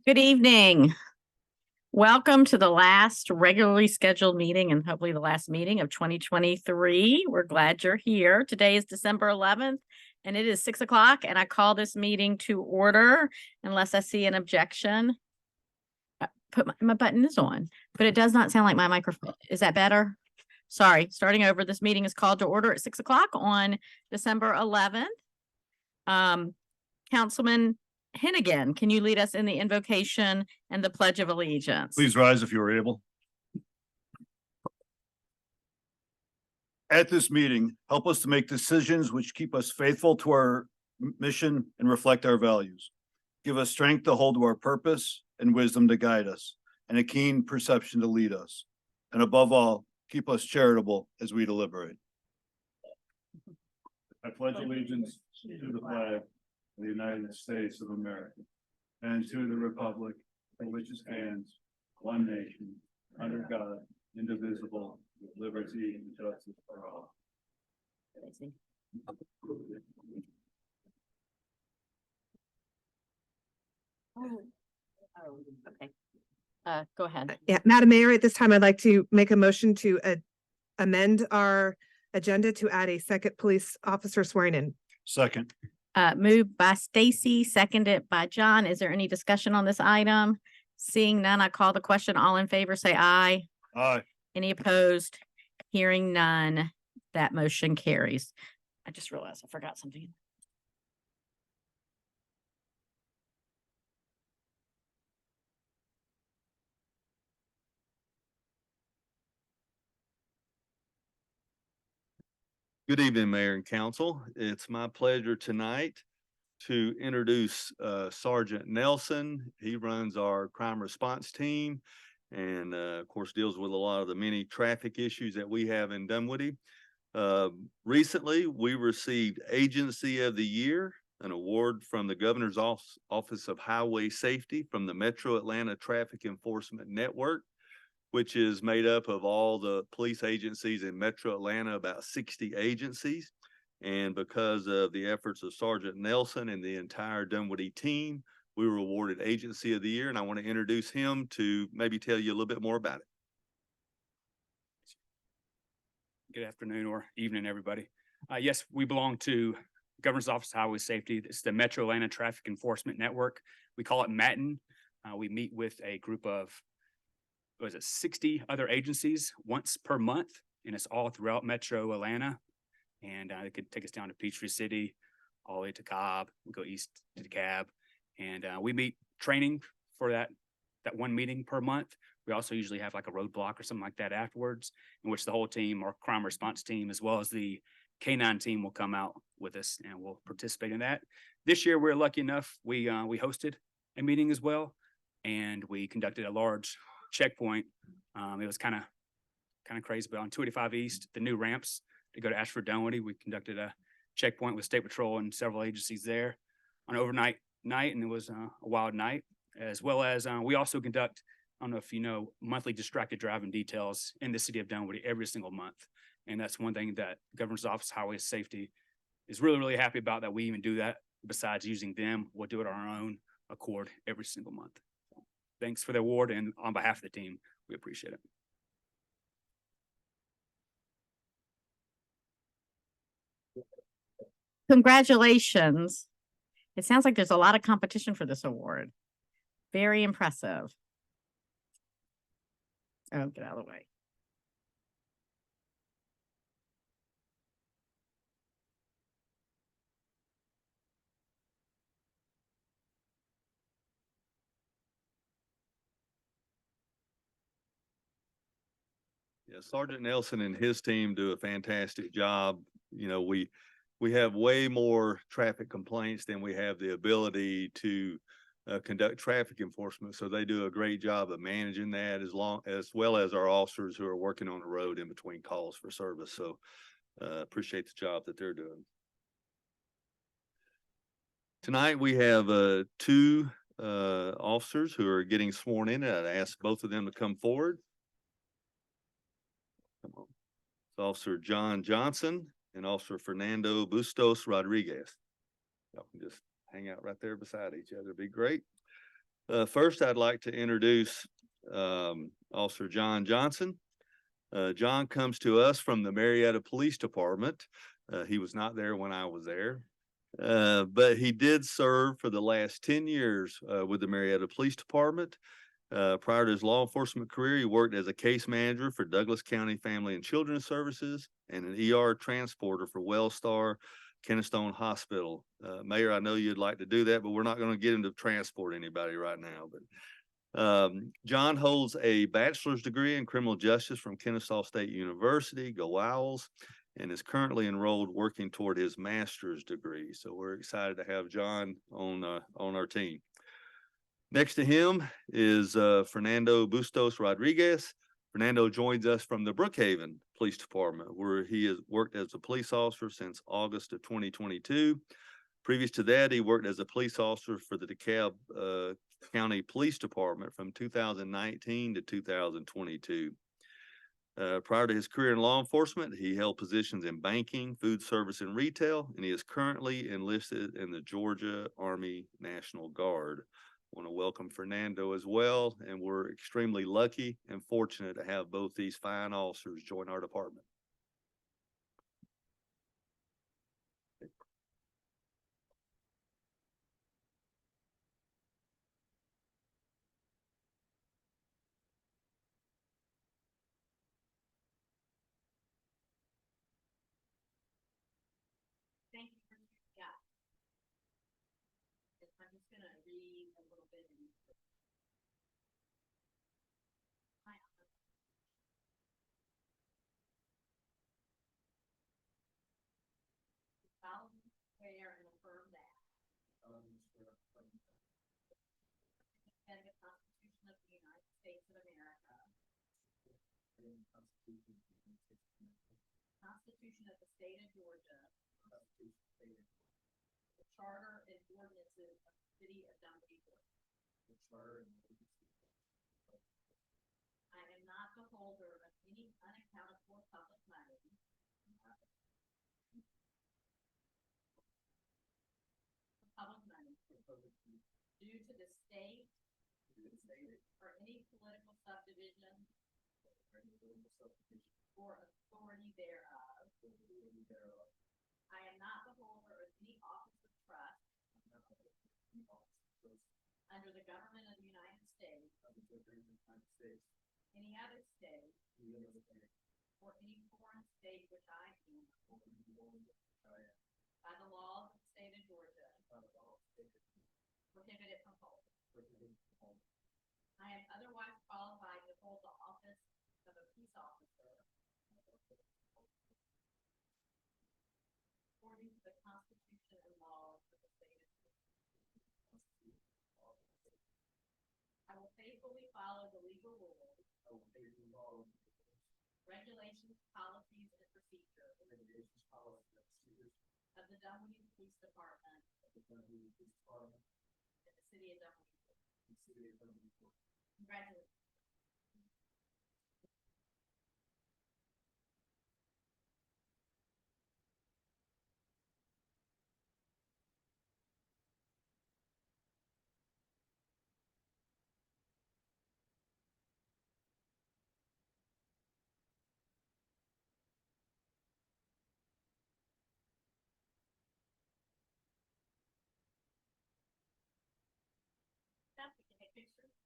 Good evening. Welcome to the last regularly scheduled meeting and hopefully the last meeting of 2023. We're glad you're here. Today is December 11th and it is 6 o'clock and I call this meeting to order unless I see an objection. My button is on, but it does not sound like my microphone. Is that better? Sorry, starting over. This meeting is called to order at 6 o'clock on December 11th. Councilman Hennigan, can you lead us in the invocation and the Pledge of Allegiance? Please rise if you are able. At this meeting, help us to make decisions which keep us faithful to our mission and reflect our values. Give us strength to hold to our purpose and wisdom to guide us, and a keen perception to lead us. And above all, keep us charitable as we deliberate. I pledge allegiance to the flag of the United States of America and to the republic for which it stands, one nation, under God, indivisible, with liberty and justice for all. Okay. Go ahead. Yeah, Madam Mayor, at this time, I'd like to make a motion to amend our agenda to add a second police officer swearing in. Second. Moved by Stacy, seconded by John. Is there any discussion on this item? Seeing none, I call the question. All in favor, say aye. Aye. Any opposed? Hearing none, that motion carries. I just realized I forgot something. Good evening, Mayor and Council. It's my pleasure tonight to introduce Sergeant Nelson. He runs our crime response team and of course deals with a lot of the many traffic issues that we have in Dunwoody. Recently, we received Agency of the Year, an award from the Governor's Office of Highway Safety from the Metro Atlanta Traffic Enforcement Network, which is made up of all the police agencies in Metro Atlanta, about 60 agencies. And because of the efforts of Sergeant Nelson and the entire Dunwoody team, we were awarded Agency of the Year, and I want to introduce him to maybe tell you a little bit more about it. Good afternoon or evening, everybody. Yes, we belong to Governor's Office of Highway Safety. It's the Metro Atlanta Traffic Enforcement Network. We call it MATN. We meet with a group of 60 other agencies once per month, and it's all throughout Metro Atlanta. And it could take us down to Peachtree City, all the way to Cobb. We go east to DeKalb, and we meet training for that one meeting per month. We also usually have like a roadblock or something like that afterwards, in which the whole team, our crime response team, as well as the K9 team, will come out with us and we'll participate in that. This year, we're lucky enough, we hosted a meeting as well, and we conducted a large checkpoint. It was kind of crazy, but on 285 East, the new ramps to go to Ashford Dunwoody, we conducted a checkpoint with State Patrol and several agencies there on an overnight night, and it was a wild night. As well as we also conduct, I don't know if you know, monthly distracted driving details in the city of Dunwoody every single month. And that's one thing that Governor's Office of Highway Safety is really, really happy about, that we even do that. Besides using them, we'll do it on our own accord every single month. So, thanks for the award, and on behalf of the team, we appreciate it. Congratulations. It sounds like there's a lot of competition for this award. Very impressive. Oh, get out of the way. Yeah, Sergeant Nelson and his team do a fantastic job. You know, we have way more traffic complaints than we have the ability to conduct traffic enforcement. So they do a great job of managing that, as well as our officers who are working on the road in between calls for service. So appreciate the job that they're doing. Tonight we have two officers who are getting sworn in, and I'd ask both of them to come forward. Officer John Johnson, and Officer Fernando Bustos Rodriguez. Y'all can just hang out right there beside each other. Be great. First, I'd like to introduce Officer John Johnson. John comes to us from the Marietta Police Department. He was not there when I was there, but he did serve for the last 10 years with the Marietta Police Department. Prior to his law enforcement career, he worked as a case manager for Douglas County Family and Children's Services and an ER transporter for Wellstar Kennestone Hospital. Mayor, I know you'd like to do that, but we're not going to get him to transport anybody right now. But John holds a bachelor's degree in criminal justice from Kennesaw State University, go Owls, and is currently enrolled working toward his master's degree. So we're excited to have John on our team. Next to him is Fernando Bustos Rodriguez. Fernando joins us from the Brookhaven Police Department, where he has worked as a police officer since August of 2022. Previous to that, he worked as a police officer for the DeKalb County Police Department from 2019 to 2022. Prior to his career in law enforcement, he held positions in banking, food service, and retail, and he is currently enlisted in the Georgia Army National Guard. I want to welcome Fernando as well, and we're extremely lucky and fortunate to have both these fine officers join our department. Thank you. Yeah. I'm just gonna read a little bit. Solemnly swear and affirm that. And the Constitution of the United States of America. Constitution of the State of Georgia. The Charter and ordinances of the City of Dunwoody, Georgia. I am not the holder of any unaccounted for public money. Public money. Due to the state. Or any political subdivision. Or authority thereof. I am not the holder of any office of trust. Under the government of the United States. Any other state. Or any foreign state which I am. By the laws of the state of Georgia. Prohibited from holding. I am otherwise qualified to hold the office of a peace officer. According to the Constitution and laws of the state of Georgia. I will faithfully follow the legal rules. Regulations, policies, and procedures. Of the Dunwoody Police Department. In the city of Dunwoody. Congratulations. Steph, we can take pictures.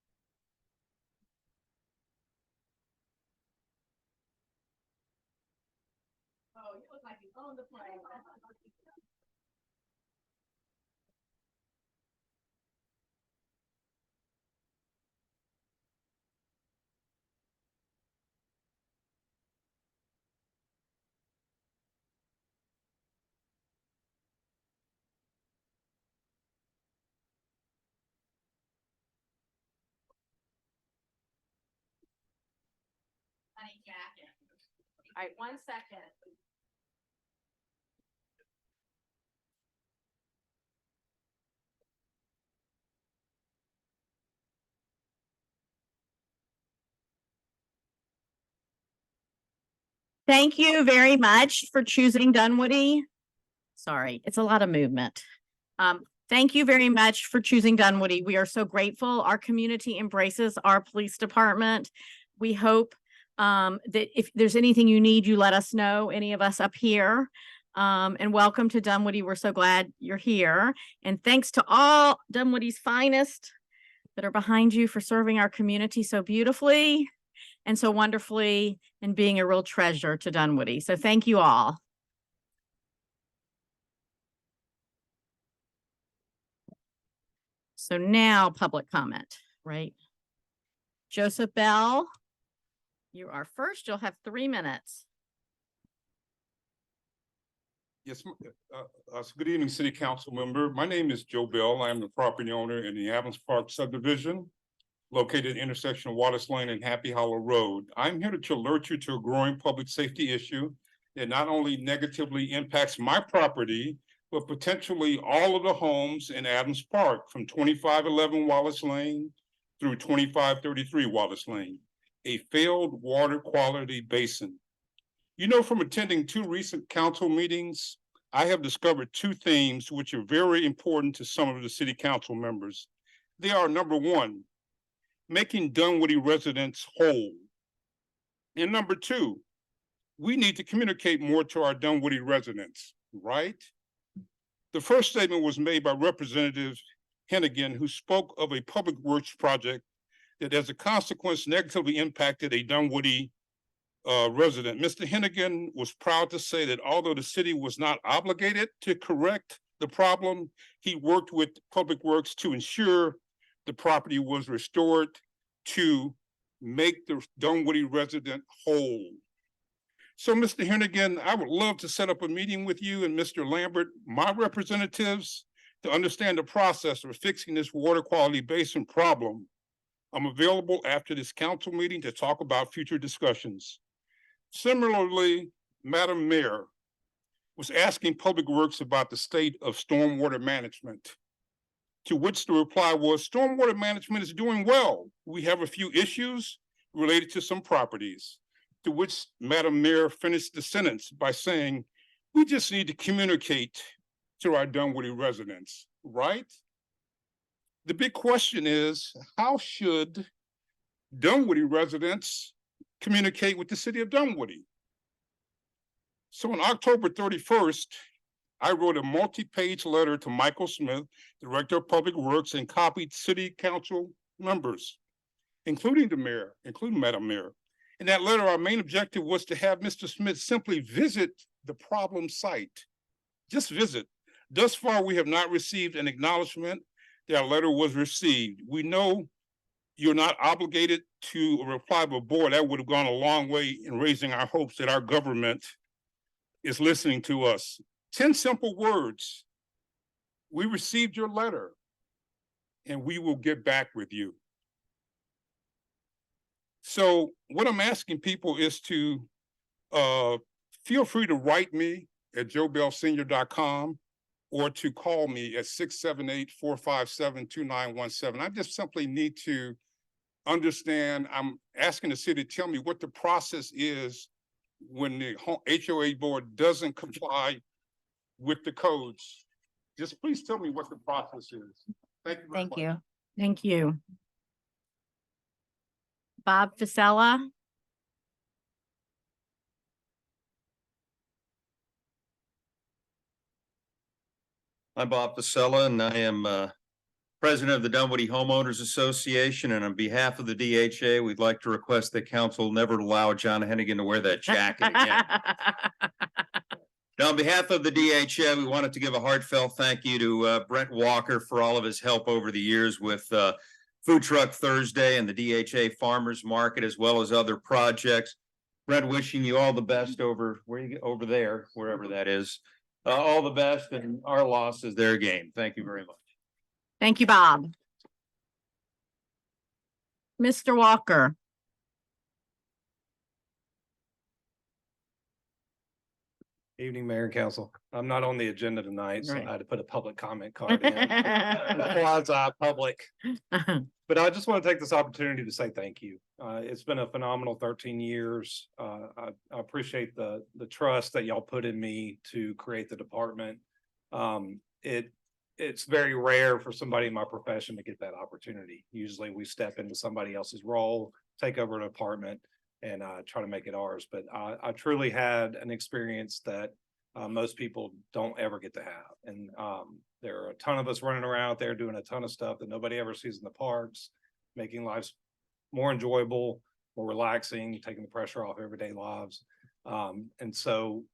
Oh, you look like you own the plane. Honey jacket. All right, 1 second. Thank you very much for choosing Dunwoody. Sorry, it's a lot of movement. Thank you very much for choosing Dunwoody. We are so grateful. Our community embraces our police department. We hope that if there's anything you need, you let us know, any of us up here. And welcome to Dunwoody. We're so glad you're here. And thanks to all Dunwoody's finest that are behind you for serving our community so beautifully and so wonderfully and being a real treasure to Dunwoody. So thank you all. So now public comment, right? Joseph Bell, you are first. You'll have 3 minutes. Yes, good evening, City Council member. My name is Joe Bell. I am the property owner in the Adams Park subdivision located at the intersection of Wallace Lane and Happy Hollow Road. I'm here to alert you to a growing public safety issue that not only negatively impacts my property, but potentially all of the homes in Adams Park from 2511 Wallace Lane through 2533 Wallace Lane, a failed water quality basin. You know, from attending 2 recent council meetings, I have discovered 2 themes which are very important to some of the city council members. They are, number 1, making Dunwoody residents whole. And number 2, we need to communicate more to our Dunwoody residents, right? The first statement was made by Representative Hennigan, who spoke of a public works project that as a consequence negatively impacted a Dunwoody resident. Mr. Hennigan was proud to say that although the city was not obligated to correct the problem, he worked with Public Works to ensure the property was restored to make the Dunwoody resident whole. So, Mr. Hennigan, I would love to set up a meeting with you and Mr. Lambert, my representatives, to understand the process of fixing this water quality basin problem. I'm available after this council meeting to talk about future discussions. Similarly, Madam Mayor was asking Public Works about the state of stormwater management, to which the reply was, stormwater management is doing well. We have a few issues related to some properties, to which Madam Mayor finished the sentence by saying, we just need to communicate to our Dunwoody residents, right? The big question is, how should Dunwoody residents communicate with the city of Dunwoody? So on October 31st, I wrote a multi-page letter to Michael Smith, Director of Public Works, and copied city council members, including the mayor, including Madam Mayor. In that letter, our main objective was to have Mr. Smith simply visit the problem site. Just visit. Thus far, we have not received an acknowledgement that our letter was received. We know you're not obligated to reply, but boy, that would have gone a long way in raising our hopes that our government is listening to us. 10 simple words. We received your letter and we will get back with you. So what I'm asking people is to feel free to write me at joebellsenior.com or to call me at 678-457-2917. I just simply need to understand, I'm asking the city to tell me what the process is when the HOA board doesn't comply with the codes. Just please tell me what the process is. Thank you very much. you. Thank you. Bob Fasella. I'm Bob Pasella, and I am president of the Dunwoody Homeowners Association. And on behalf of the DHA, we'd like to request that council never allow John Hennigan to wear that jacket again. Now, on behalf of the DHA, we wanted to give a heartfelt thank you to Brent Walker for all of his help over the years with Food Truck Thursday and the DHA Farmers Market, as well as other projects. Brent, wishing you all the best over there, wherever that is. All the best, and our loss is their gain. Thank you very much. Thank you, Bob. Mr. Walker. Evening, Mayor and Council. I'm not on the agenda tonight, so Right. I had to put a public comment card in. Quasi-public. But I just want to take this opportunity to say thank you. It's been a phenomenal 13 years. I appreciate the trust that y'all put in me to create the department. It's very rare for somebody in my profession to get that opportunity. Usually we step into somebody else's role, take over a department, and try to make it ours. But I truly had an experience that most people don't ever get to have. And there are a ton of us running around out there doing a ton of stuff that nobody ever sees in the parks, making lives more enjoyable, more relaxing, taking the pressure off everyday lives. And so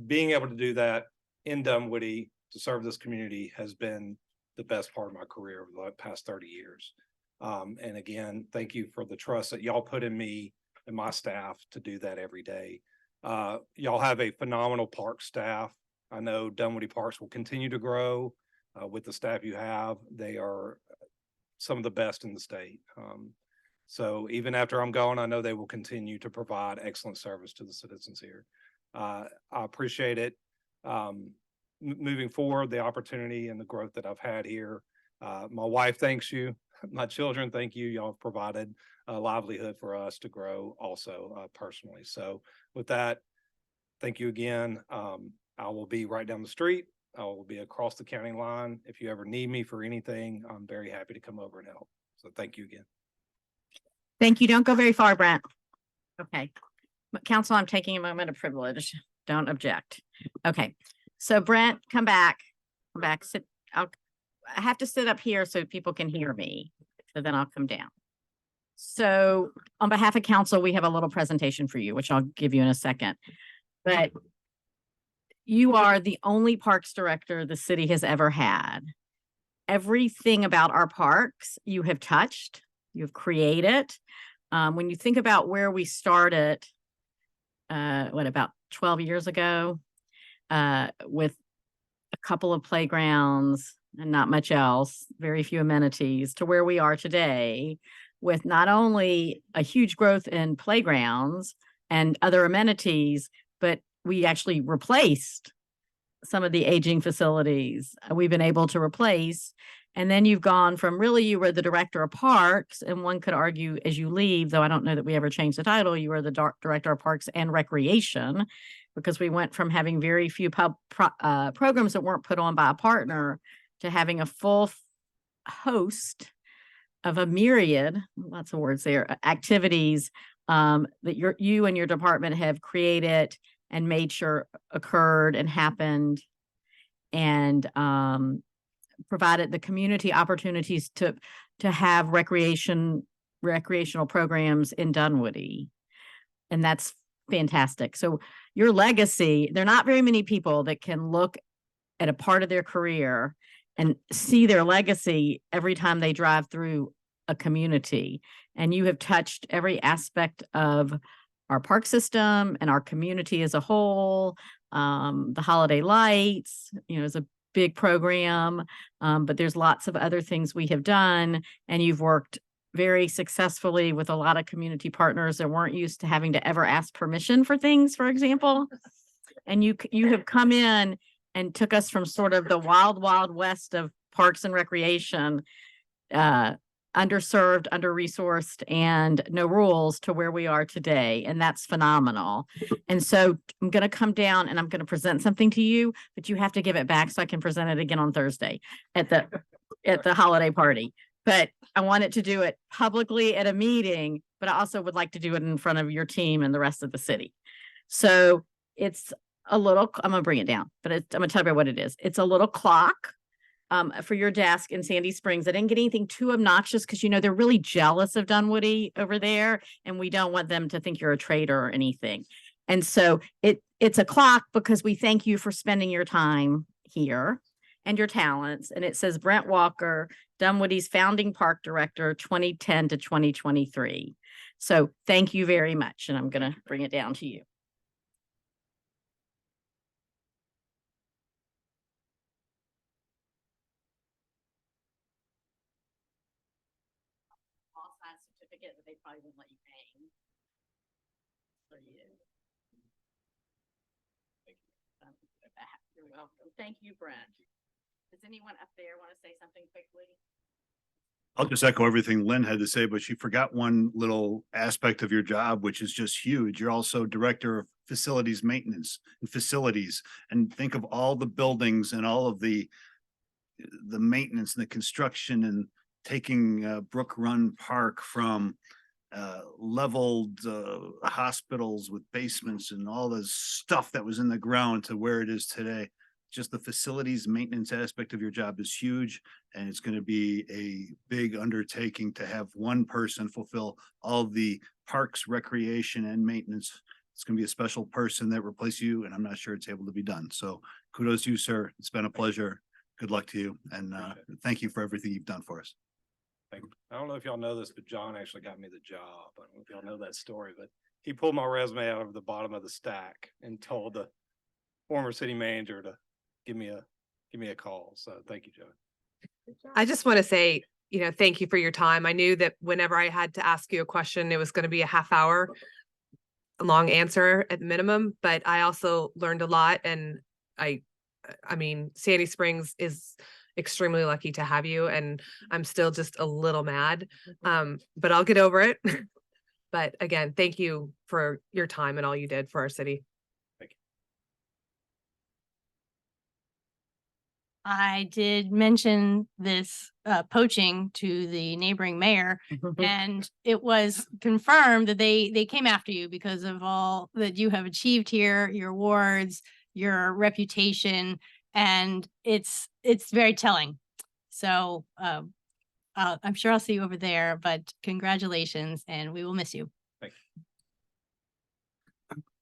being able to do that in Dunwoody to serve this community has been the best part of my career over the past 30 years. And again, thank you for the trust that y'all put in me and my staff to do that every day. Y'all have a phenomenal park staff. I know Dunwoody Parks will continue to grow with the staff you have. They are some of the best in the state. So even after I'm gone, I know they will continue to provide excellent service to the citizens here. I appreciate it. Moving forward, the opportunity and the growth that I've had here. My wife thanks you. My children thank you. Y'all have provided a livelihood for us to grow also personally. So with that, thank you again. I will be right down the street. I will be across the county line. If you ever need me for anything, I'm very happy to come over and help. So thank you again. Thank you. Don't go very far, Brent. Okay. Council, I'm taking a moment of privilege. Don't object. Okay. So Brent, come back. Come back. Sit. I have to sit up here so people can hear me. So then I'll come down. So on behalf of council, we have a little presentation for you, which I'll give you in a second. But you are the only parks director the city has ever had. Everything about our parks you have touched, you've created. When you think about where we started, about 12 years ago, with a couple of playgrounds and not much else, very few amenities, to where we are today with not only a huge growth in playgrounds and other amenities, but we actually replaced some of the aging facilities we've been able to replace. And then you've gone from really, you were the director of parks, and one could argue as you leave, though I don't know that we ever changed the title, you were the director of parks and recreation, because we went from having very few programs that weren't put on by a partner to having a full host of a myriad, lots of words there, activities that you and your department have created and made sure occurred and happened, and provided the community opportunities to have recreational programs in Dunwoody. And that's fantastic. So your legacy, there are not very many people that can look at a part of their career and see their legacy every time they drive through a community. And you have touched every aspect of our park system and our community as a whole. The holiday lights, is a big program, but there's lots of other things we have done, and you've worked very successfully with a lot of community partners that weren't used to having to ever ask permission for things, for example. And you have come in and took us from sort of the wild, wild west of parks and recreation, underserved, under-resourced, and no rules, to where we are today. And that's phenomenal. And so I'm going to come down and I'm going to present something to you, but you have to give it back so I can present it again on Thursday at the holiday party. But I wanted to do it publicly at a meeting, but I also would like to do it in front of your team and the rest of the city. So it's a little, I'm going to bring it down, but I'm going to tell you what it is. It's a little clock for your desk in Sandy Springs. I didn't get anything too obnoxious because, they're really jealous of Dunwoody over there, and we don't want them to think you're a traitor or anything. And so it's a clock because we thank you for spending your time here and your talents. And it says Brent Walker, Dunwoody's founding park director, 2010 to 2023. So thank you very much. And I'm going to bring it down to you. All-size certificate that they probably won't let you hang for you. You're welcome. Thank you, Brent. Does anyone up there want to say something quickly? I'll just echo everything Lynn had to say, but she forgot one little aspect of your job, which is just huge. You're also director of facilities maintenance and facilities. And think of all the buildings and all of the maintenance and the construction and taking Brook Run Park from leveled hospitals with basements and all the stuff that was in the ground to where it is today. Just the facilities maintenance aspect of your job is huge, and it's going to be a big undertaking to have one person fulfill all the parks, recreation, and maintenance. It's going to be a special person that replaces you, and I'm not sure it's able to be done. So kudos to you, sir. It's been a pleasure. Good luck to you, and thank you for everything you've done for us. Thank you. I don't know if y'all know this, but John actually got me the job. I don't know if y'all know that story, but he pulled my resume out of the bottom of the stack and told the former city manager to give me a call. So thank you, Joe. I just want to say, thank you for your time. I knew that whenever I had to ask you a question, it was going to be a half hour long answer at minimum, but I also learned a lot. And I mean, Sandy Springs is extremely lucky to have you, and I'm still just a little mad. But I'll get over it. But again, thank you for your time and all you did for our city. I did mention this poaching to the neighboring mayor, and it was confirmed that they came after you because of all that you have achieved here, your awards, your reputation, and it's very telling. So I'm sure I'll see you over there, but congratulations, and we will miss you.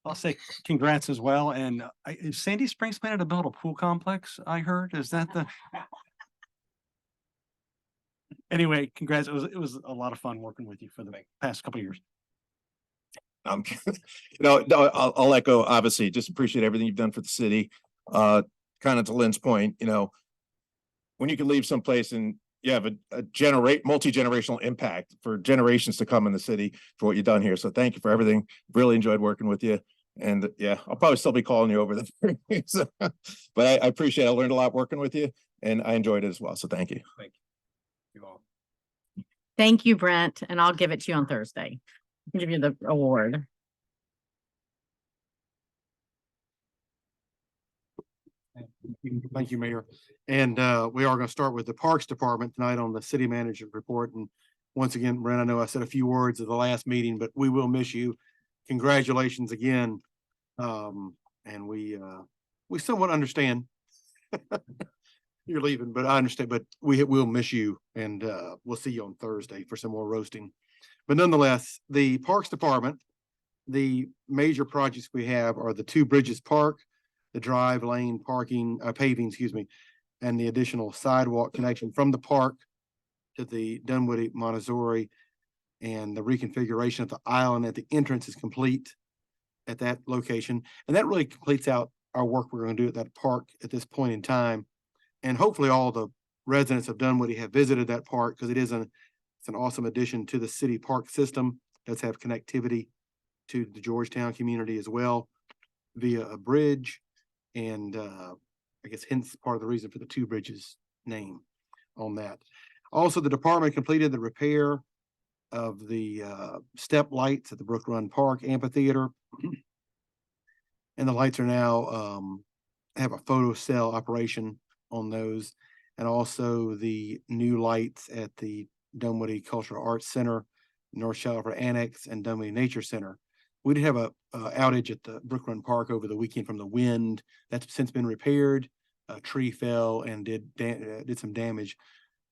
I'll say congrats as well. And is Sandy Springs planning to build a pool complex? I heard, is that the? Anyway, congrats. It was a lot of fun working with you for the past couple of years. No, I'll echo, obviously, just appreciate everything you've done for the city. Kind of to Lynn's point, when you can leave someplace and you have a multi-generational impact for generations to come in the city for what you've done here. So thank you for everything. Really enjoyed working with you. And yeah, I'll probably still be calling you over there. So, but I appreciate it. I learned a lot working with you, and I enjoyed it as well. So thank you. Thank you. You all. Thank you, Brent, and I'll give it to you on Thursday. I'll give you the award. Thank you, Mayor. And we are going to start with the Parks Department tonight on the city manager report. And once again, Brent, I know I said a few words at the last meeting, but we will miss you. Congratulations again. And we somewhat understand you're leaving, but I understand, but we will miss you, and we'll see you on Thursday for some more roasting. But nonetheless, the Parks Department, the major projects we have are the Two Bridges Park, the drive lane paving, and the additional sidewalk connection from the park to the Dunwoody Montessori, and the reconfiguration of the island at the entrance is complete at that location. And that really completes out our work we're going to do at that park at this point in time. And hopefully all the residents of Dunwoody have visited that park, because it's an awesome addition to the city park system. It does have connectivity to the Georgetown community as well via a bridge. And I guess hence part of the reason for the Two Bridges name on that. Also, the department completed the repair of the step lights at the Brook Run Park Amphitheater. And the lights are now have a photo cell operation on those. And also the new lights at the Dunwoody Cultural Arts Center, North Shalford Annex, and Dunwoody Nature Center. We did have a outage at the Brook Run Park over the weekend from the wind. That's since been repaired. A tree fell and did some damage,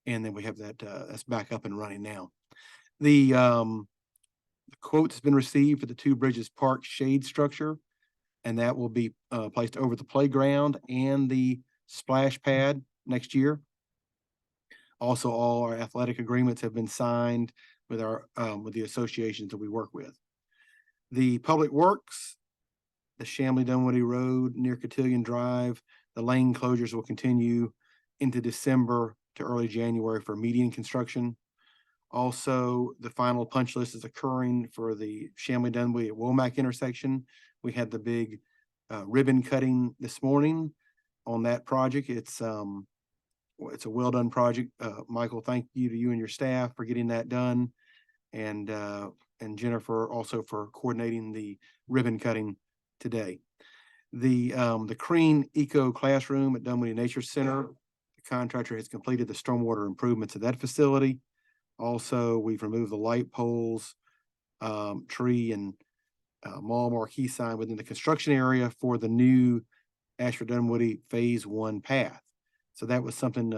and then we have that that's back up and running now. The quote has been received for the Two Bridges Park shade structure, and that will be placed over the playground and the splash pad next year. Also, all our athletic agreements have been signed with our with the associations that we work with. The Public Works, the Chamblee Dunwoody Road near Cotillion Drive, the lane closures will continue into December to early January for median construction. Also, the final punch list is occurring for the Chamblee Dunwoody at Womack intersection. We had the big ribbon cutting this morning. on that project. It's a well-done project. Michael, thank you to you and your staff for getting that done. And Jennifer also for coordinating the ribbon cutting today. The Crane Eco Classroom at Dunwoody Nature Center, the contractor has completed the stormwater improvements at that facility. Also, we've removed the light poles, tree and mall marquee sign within the construction area for the new Ashford Dunwoody Phase 1 path. So that was something,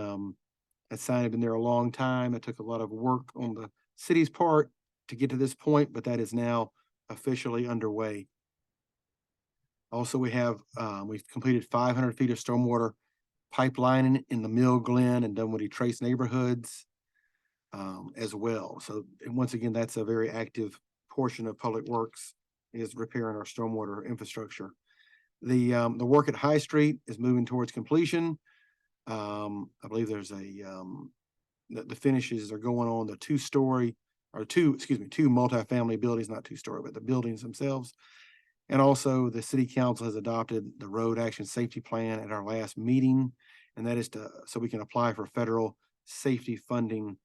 that sign had been there a long time. It took a lot of work on the city's part to get to this point, but that is now officially underway. Also, we've completed 500 feet of stormwater pipelining in the Mill Glen and Dunwoody Trace neighborhoods as well. So and once again, that's a very active portion of Public Works, is repairing our stormwater infrastructure. The work at High Street is moving towards completion. I believe there's the finishes are going on the two multifamily buildings, not two-story, but the buildings themselves. And also the city council has adopted the road action safety plan at our last meeting. And that is so we can apply for federal safety funding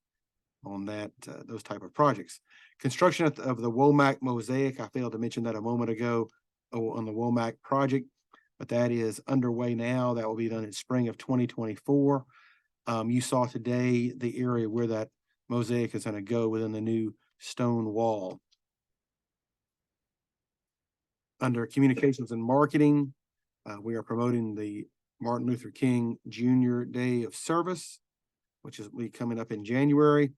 on that, those type of projects. Construction of the Womack Mosaic, I failed to mention that a moment ago on the Womack project, but that is underway now. That will be done in spring of 2024. You saw today the area where that mosaic is going to go within the new stone wall. Under communications and marketing, we are promoting the Martin Luther King Jr. Day of Service, which is coming up in January.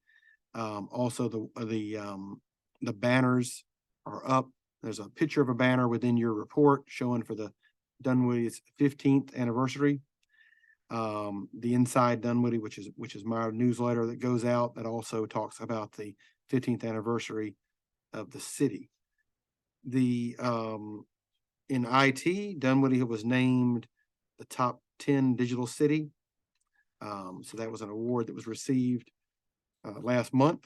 Also, the banners are up. There's a picture of a banner within your report showing for the Dunwoody's 15th anniversary. The Inside Dunwoody, which is my newsletter that goes out, that also talks about the 15th anniversary of the city. In IT, Dunwoody was named the top 10 digital city. So that was an award that was received last month.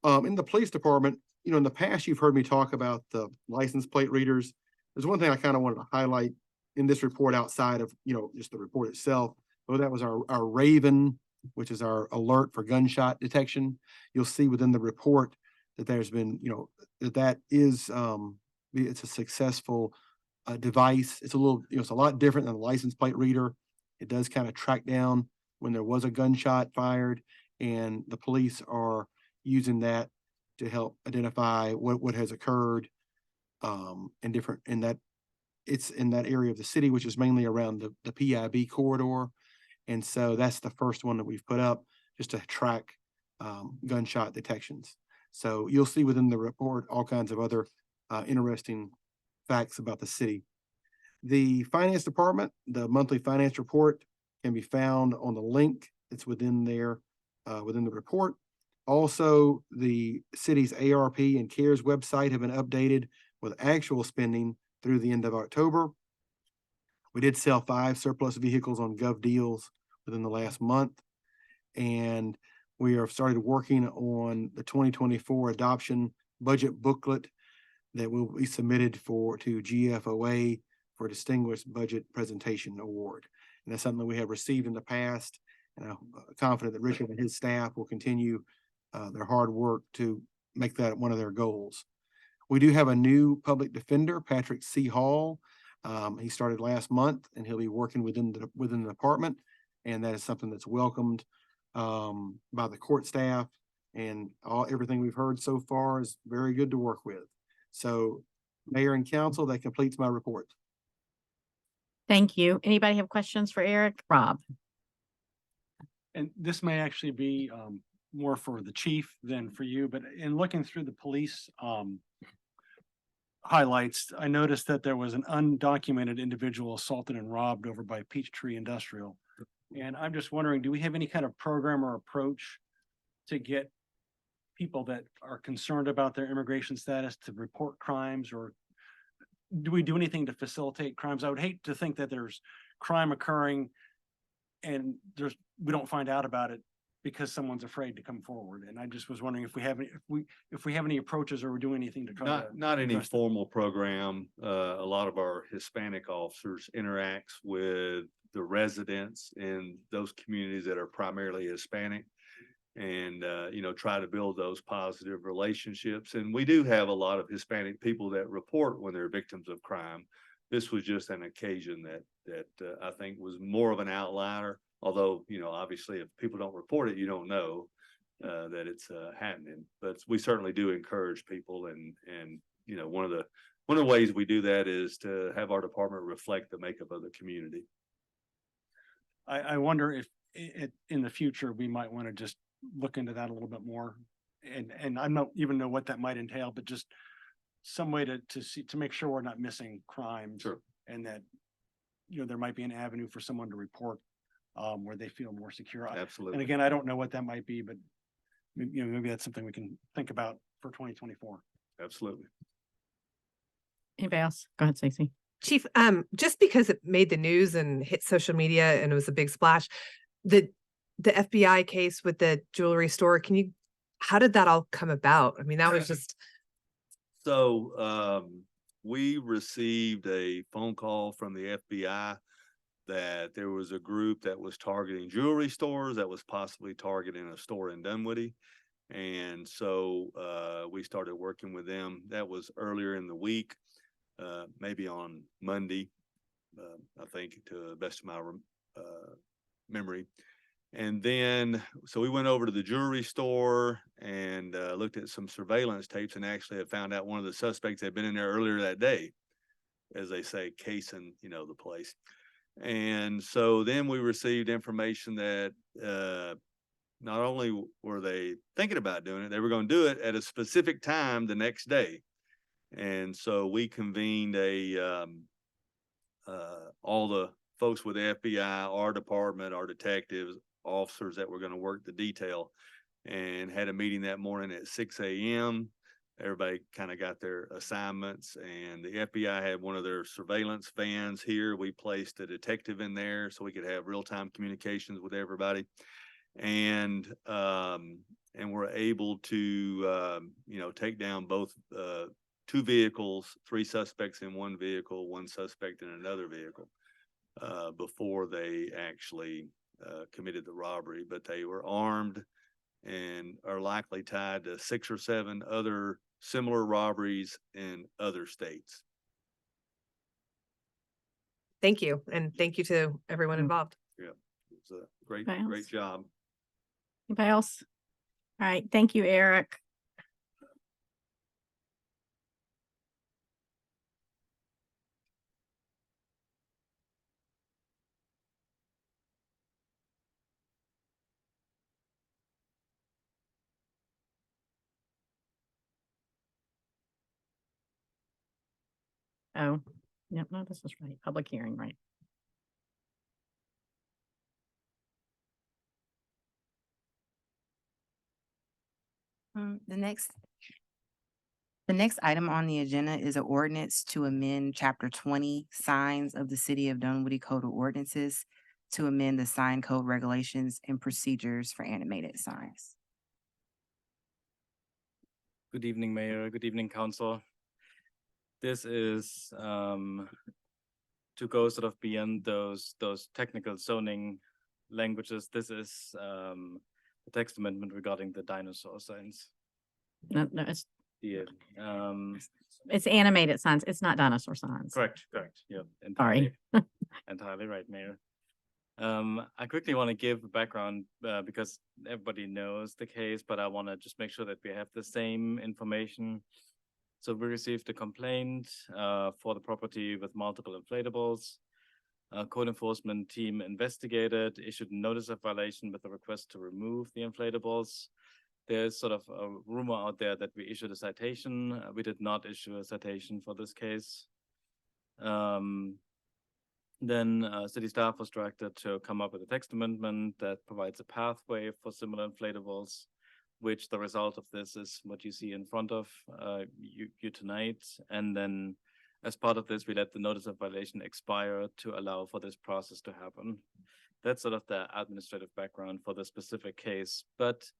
In the police department, in the past, you've heard me talk about the license plate readers. There's one thing I kind of wanted to highlight in this report outside of, just the report itself. So that was our Raven, which is our alert for gunshot detection. You'll see within the report that there's been, that is, it's a successful device. It's a little, it's a lot different than the license plate reader. It does kind of track down when there was a gunshot fired, and the police are using that to help identify what has occurred it's in that area of the city, which is mainly around the PIB corridor. And so that's the first one that we've put up just to track gunshot detections. So you'll see within the report all kinds of other interesting facts about the city. The finance department, the monthly finance report can be found on the link that's within there, within the report. Also, the city's ARP and CARES website have been updated with actual spending through the end of October. We did sell 5 surplus vehicles on Gov Deals within the last month. And we have started working on the 2024 adoption budget booklet that will be submitted to GFOA for Distinguished Budget Presentation Award. And that's something that we have received in the past. And I'm confident that Richard and his staff will continue their hard work to make that one of their goals. We do have a new public defender, Patrick C. Hall. He started last month, and he'll be working within the department. And that is something that's welcomed by the court staff, and everything we've heard so far is very good to work with. So, Mayor and Council, that completes my report. Thank you. Anybody have questions for Eric? Rob? And this may actually be more for the chief than for you, but in looking through the police highlights, I noticed that there was an undocumented individual assaulted and robbed over by Peachtree Industrial. And I'm just wondering, do we have any kind of program or approach to get people that are concerned about their immigration status to report crimes, or do we do anything to facilitate crimes? I would hate to think that there's crime occurring and we don't find out about it because someone's afraid to come forward. And I just was wondering if we have any approaches, or we're doing anything to try Not any address that. formal program. A lot of our Hispanic officers interacts with the residents in those communities that are primarily Hispanic. And, try to build those positive relationships. And we do have a lot of Hispanic people that report when they're victims of crime. This was just an occasion that I think was more of an outlier. Although, obviously if people don't report it, you don't know that it's happening. But we certainly do encourage people, and one of the ways we do that is to have our department reflect the makeup of the community. I wonder if in the future, we might want to just look into that a little bit more. And I don't even know what that might entail, but just some way to make sure we're not missing crimes. Sure. And that, there might be an avenue for someone to report where they feel more secure. And Absolutely. again, I don't know what that might be, but maybe that's something we can think about for 2024. Absolutely. Anybody else? Go ahead, Stacey. Chief, just because it made the news and hit social media and it was a big splash, the FBI case with the jewelry store, how did that all come about? I mean, that was just. So, we received a phone call from the FBI that there was a group that was targeting jewelry stores, that was possibly targeting a store in Dunwoody. And so, we started working with them. That was earlier in the week, maybe on Monday, I think, to the best of my memory. And then, so we went over to the jewelry store and looked at some surveillance tapes, and actually had found out one of the suspects had been in there earlier that day, as they say, casing, the place. And so then we received information that not only were they thinking about doing it, they were going to do it at a specific time the next day. And so we convened all the folks with the FBI, our department, our detectives, officers that were going to work the detail, and had a meeting that morning at 6 a.m. Everybody kind of got their assignments, and the FBI had one of their surveillance vans here. We placed a detective in there so we could have real-time communications with everybody. And we're able to, take down both 2 vehicles, 3 suspects in one vehicle, 1 suspect in another vehicle, before they actually committed the robbery. But they were armed and are likely tied to 6 or 7 other similar robberies in other states. Thank you. And thank you to everyone involved. Yeah, it's a great Thanks. job. Anybody else? All right. Thank you, Eric. Oh, yep. No, this is right. Public hearing, right? The next item on the agenda is an ordinance to amend chapter 20 signs of the City of Dunwoody Code of Ordinances to amend the sign code regulations and procedures for animated signs. Good evening, Mayor. Good evening, Council. This is to go sort of beyond those technical zoning languages. This is the text amendment regarding the dinosaur signs. No, it's Yeah. it's animated signs. It's not dinosaur signs. Correct. Yeah. Sorry. Entirely right, Mayor. I quickly want to give a background because everybody knows the case, but I want to just make sure that we have the same information. So we received a complaint for the property with multiple inflatables. Code enforcement team investigated, issued a notice of violation with a request to remove the inflatables. There's sort of a rumor out there that we issued a citation. We did not issue a citation for this case. Then city staff was directed to come up with a text amendment that provides a pathway for similar inflatables, which the result of this is what you see in front of you tonight. And then as part of this, we let the notice of violation expire to allow for this process to happen. That's sort of the administrative background for the specific case, but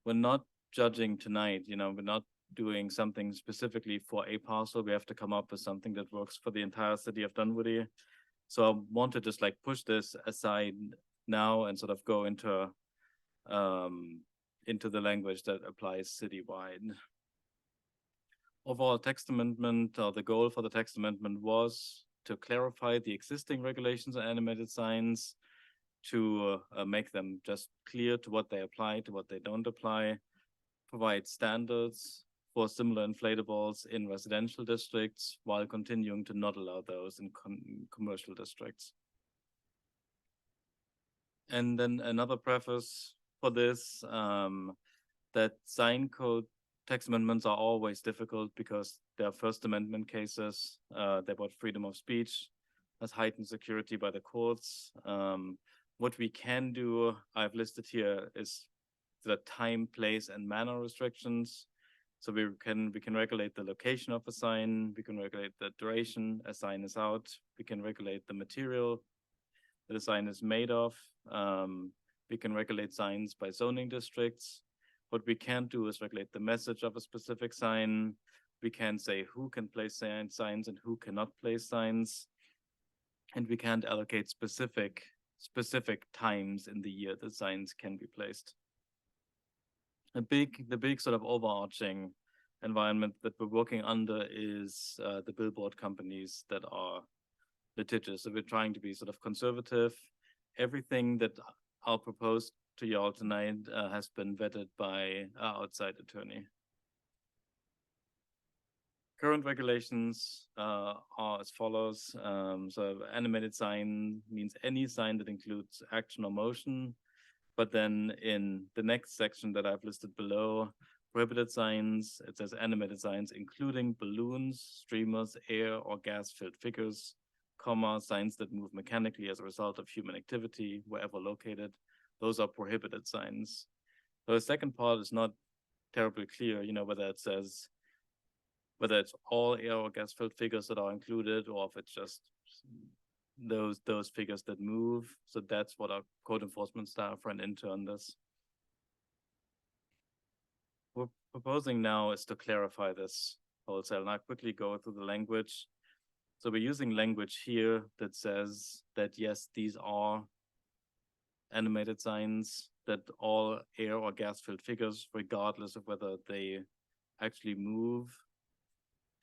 we're not judging tonight. We're not doing something specifically for a parcel. We have to come up with something that works for the entire city of Dunwoody. So I want to just like push this aside now and sort of go into the language that applies citywide. Overall text amendment, or the goal for the text amendment was to clarify the existing regulations on animated signs, to make them just clear to what they apply, to what they don't apply, provide standards for similar inflatables in residential districts while continuing to not allow those in commercial districts. And then another preface for this, that sign code text amendments are always difficult because they're First Amendment cases. They're about freedom of speech, as heightened security by the courts. What we can do, I've listed here, is the time, place, and manner restrictions. So we can regulate the location of a sign, we can regulate the duration a sign is out, we can regulate the material that a sign is made of, we can regulate signs by zoning districts. What we can't do is regulate the message of a specific sign. We can say who can place signs and who cannot place signs. And we can't allocate specific times in the year that signs can be placed. The big sort of overarching environment that we're working under is the billboard companies that are litigious. So we're trying to be sort of conservative. Everything that I'll propose to y'all tonight has been vetted by our outside attorney. Current regulations are as follows. So animated sign means any sign that includes action or motion. But then in the next section that I've listed below, prohibited signs, it says animated signs, including balloons, streamers, air or gas-filled figures, comma, signs that move mechanically as a result of human activity, wherever located. Those are prohibited signs. So the second part is not terribly clear, whether it says, whether it's all air or gas-filled figures that are included, or if it's just those figures that move. So that's what our code enforcement staff ran into on this. What we're proposing now is to clarify this wholesale, and I'll quickly go through the language. So we're using language here that says that yes, these are animated signs, that all air or gas-filled figures, regardless of whether they actually move,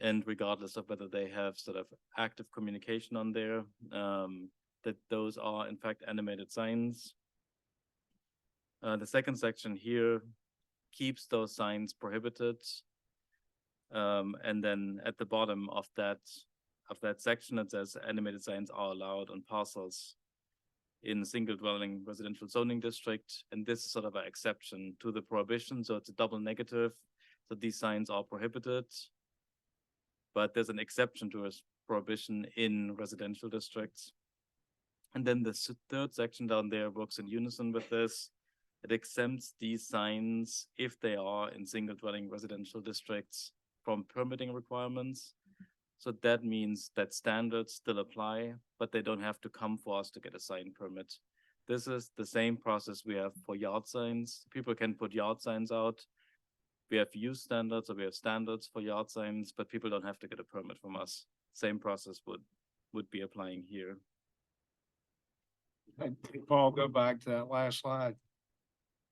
and regardless of whether they have sort of active communication on there, that those are in fact animated signs. The second section here keeps those signs prohibited. And then at the bottom of that section, it says animated signs are allowed on parcels in single dwelling residential zoning district. And this is sort of an exception to the prohibition. So it's a double negative. So these signs are prohibited, but there's an exception to a prohibition in residential districts. And then the third section down there works in unison with this. It exempts these signs if they are in single dwelling residential districts from permitting requirements. So that means that standards still apply, but they don't have to come for us to get a sign permit. This is the same process we have for yard signs. People can put yard signs out. We have use standards, or we have standards for yard signs, but people don't have to get a permit from us. Same process would be applying here. Paul, go back to that last slide.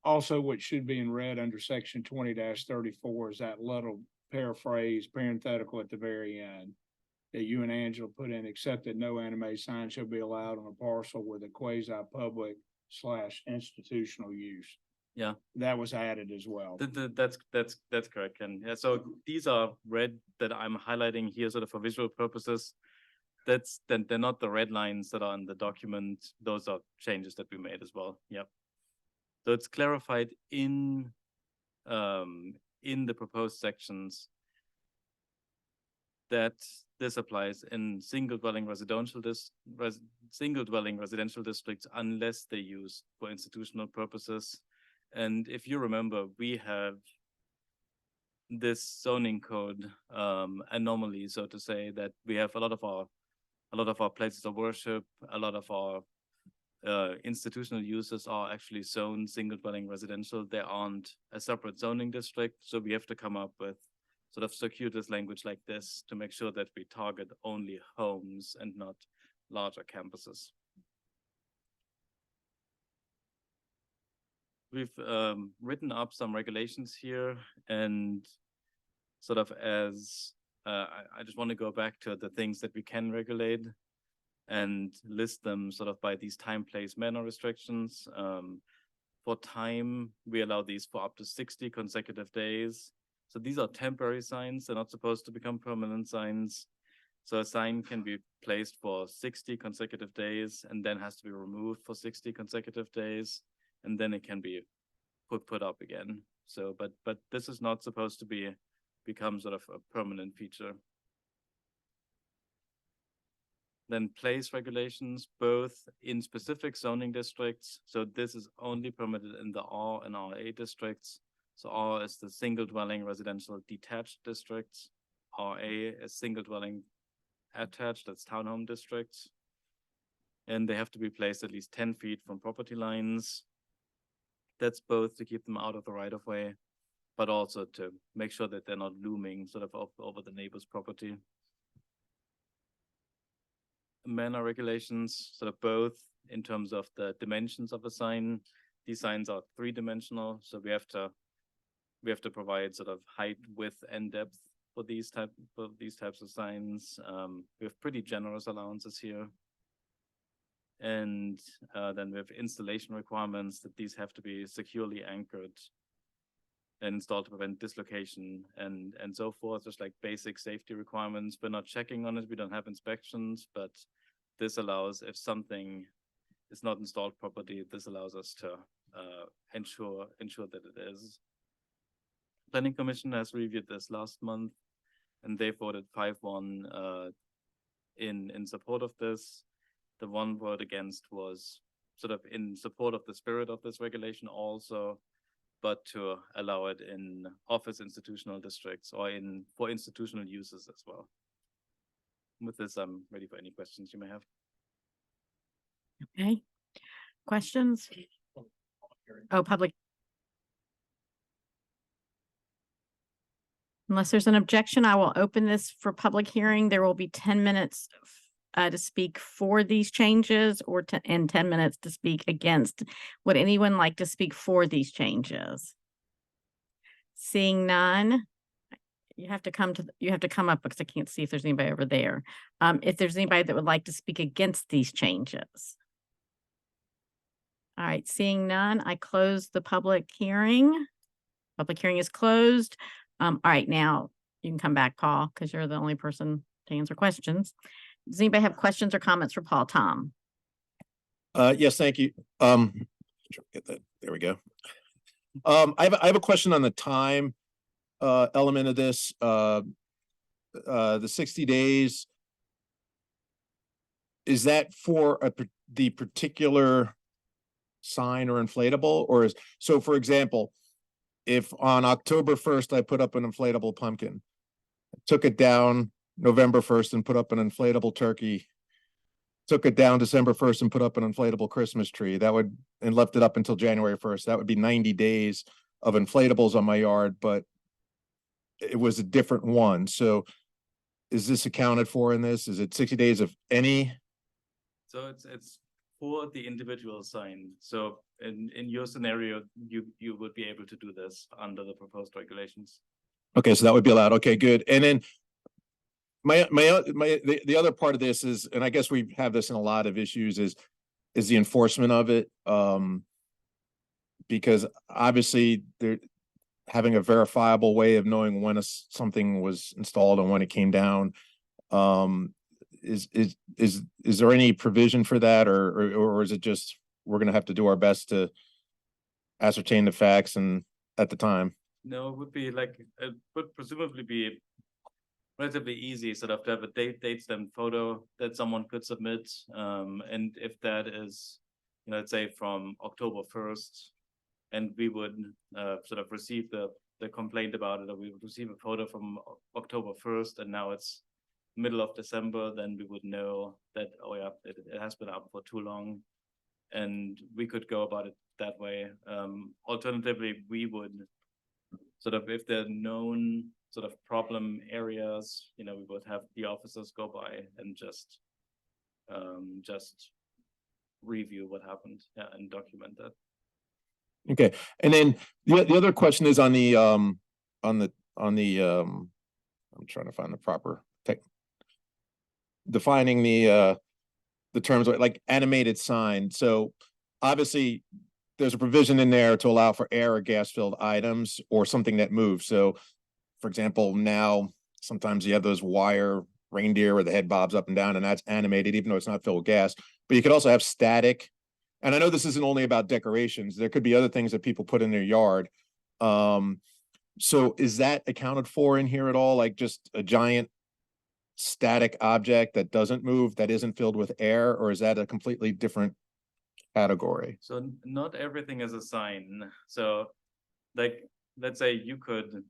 Also, what should be in red under section 20-34 is that little paraphrase parenthetical at the very end that you and Angela put in, except that no animated sign shall be allowed on a parcel with a quasi-public / institutional use. Yeah, that was added as well. That's correct, Ken. Yeah, so these are red that I'm highlighting here sort of for visual purposes. They're not the red lines that are in the document. Those are changes that we made as well. Yep. So it's clarified in the proposed sections that this applies in single dwelling residential districts unless they use for institutional purposes. And if you remember, we have this zoning code anomaly, so to say, that we have a lot of our places of worship, a lot of our institutional uses are actually zoned single dwelling residential. They aren't a separate zoning district. So we have to come up with sort of circuitous language like this to make sure that we target only homes and not larger campuses. We've written up some regulations here, and sort of as I just want to go back to the things that we can regulate and list them sort of by these time, place, manner restrictions. For time, we allow these for up to 60 consecutive days. So these are temporary signs. They're not supposed to become permanent signs. So a sign can be placed for 60 consecutive days and then has to be removed for 60 consecutive days. And then it can be put up again. So, but this is not supposed to become sort of a permanent feature. Then place regulations, both in specific zoning districts. So this is only permitted in the R and RA districts. So R is the single dwelling residential detached districts. RA is single dwelling attached, that's townhome districts. And they have to be placed at least 10 feet from property lines. That's both to keep them out of the right of way, but also to make sure that they're not looming sort of over the neighbor's property. Manner regulations, sort of both in terms of the dimensions of a sign. These signs are 3-dimensional, so we have to provide sort of height, width, and depth for these types of signs. We have pretty generous allowances here. And then we have installation requirements that these have to be securely anchored and installed to prevent dislocation and so forth. Just like basic safety requirements. We're not checking on it. We don't have inspections, but this allows, if something is not installed properly, this allows us to ensure that it is. Planning Commission has reviewed this last month, and they voted 5-1 in support of this. The one vote against was sort of in support of the spirit of this regulation also, but to allow it in office institutional districts or for institutional uses as well. With this, I'm ready for any questions you may have. Okay. Questions? Oh, public. Unless there's an objection, I will open this for public hearing. There will be 10 minutes to speak for these changes and 10 minutes to speak against. Would anyone like to speak for these changes? Seeing none, you have to come up because I can't see if there's anybody over there. If there's anybody that would like to speak against these changes. All right, seeing none, I close the public hearing. Public hearing is closed. All right, now you can come back, Paul, because you're the only person to answer questions. Does anybody have questions or comments for Paul? Tom? Yes, thank you. Get that. There we go. I have a question on the time element of this. The 60 days. Is that for the particular sign or inflatable, or so for example, if on October 1st I put up an inflatable pumpkin, took it down November 1st and put up an inflatable turkey, took it down December 1st and put up an inflatable Christmas tree, and left it up until January 1st, that would be 90 days of inflatables on my yard, but it was a different one. So is this accounted for in this? Is it 60 days of any? So it's for the individual sign. So in your scenario, you would be able to do this under the proposed regulations. Okay, so that would be allowed. Okay, good. And then the other part of this is, and I guess we have this in a lot of issues, is the enforcement of it. Because obviously they're having a verifiable way of knowing when something was installed and when it came down. Is there any provision for that, or is it just we're going to have to do our best to ascertain the facts and at the time? No, it would be like, it would presumably be relatively easy, sort of to have a date stamped photo that someone could submit. And if that is, let's say from October 1st, and we would sort of receive the complaint about it, or we would receive a photo from October 1st, and now it's middle of December, then we would know that, oh yeah, it has been up for too long, and we could go about it that way. Alternatively, we would sort of, if there are known sort of problem areas, we would have the officers go by and just just review what happened, yeah, and document that. Okay, and then the other question is on the I'm trying to find the proper defining the terms like animated sign. So obviously there's a provision in there to allow for air or gas filled items or something that moves. So for example, now sometimes you have those wire reindeer where the head bobs up and down, and that's animated, even though it's not filled with gas. But you could also have static. And I know this isn't only about decorations. There could be other things that people put in their yard. So is that accounted for in here at all? Like just a giant static object that doesn't move, that isn't filled with air, or is that a completely different category? So not everything is a sign. So like, let's say you could,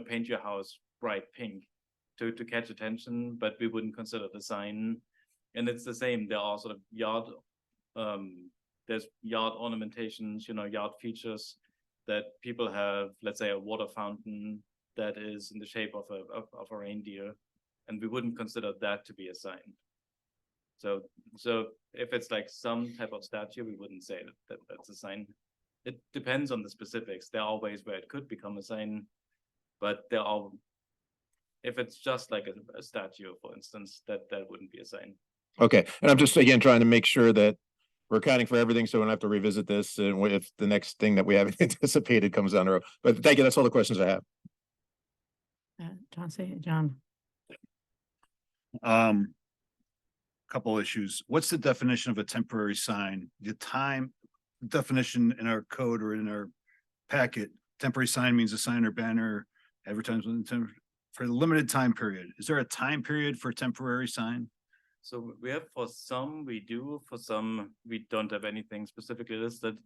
paint your house bright pink to catch attention, but we wouldn't consider it a sign. And it's the same. There are sort of yard, there's yard ornamentations, yard features that people have, let's say a water fountain that is in the shape of a reindeer, and we wouldn't consider that to be a sign. So if it's like some type of statue, we wouldn't say that that's a sign. It depends on the specifics. There are ways where it could become a sign, but if it's just like a statue, for instance, that wouldn't be a sign. Okay, and I'm just again trying to make sure that we're accounting for everything, so we don't have to revisit this and if the next thing that we haven't anticipated comes down the road. But thank you. That's all the questions I have. John. Couple issues. What's the definition of a temporary sign? The time definition in our code or in our packet, temporary sign means a sign or banner advertisement for a limited time period. Is there a time period for temporary sign? So we have, for some we do, for some we don't have anything specifically listed.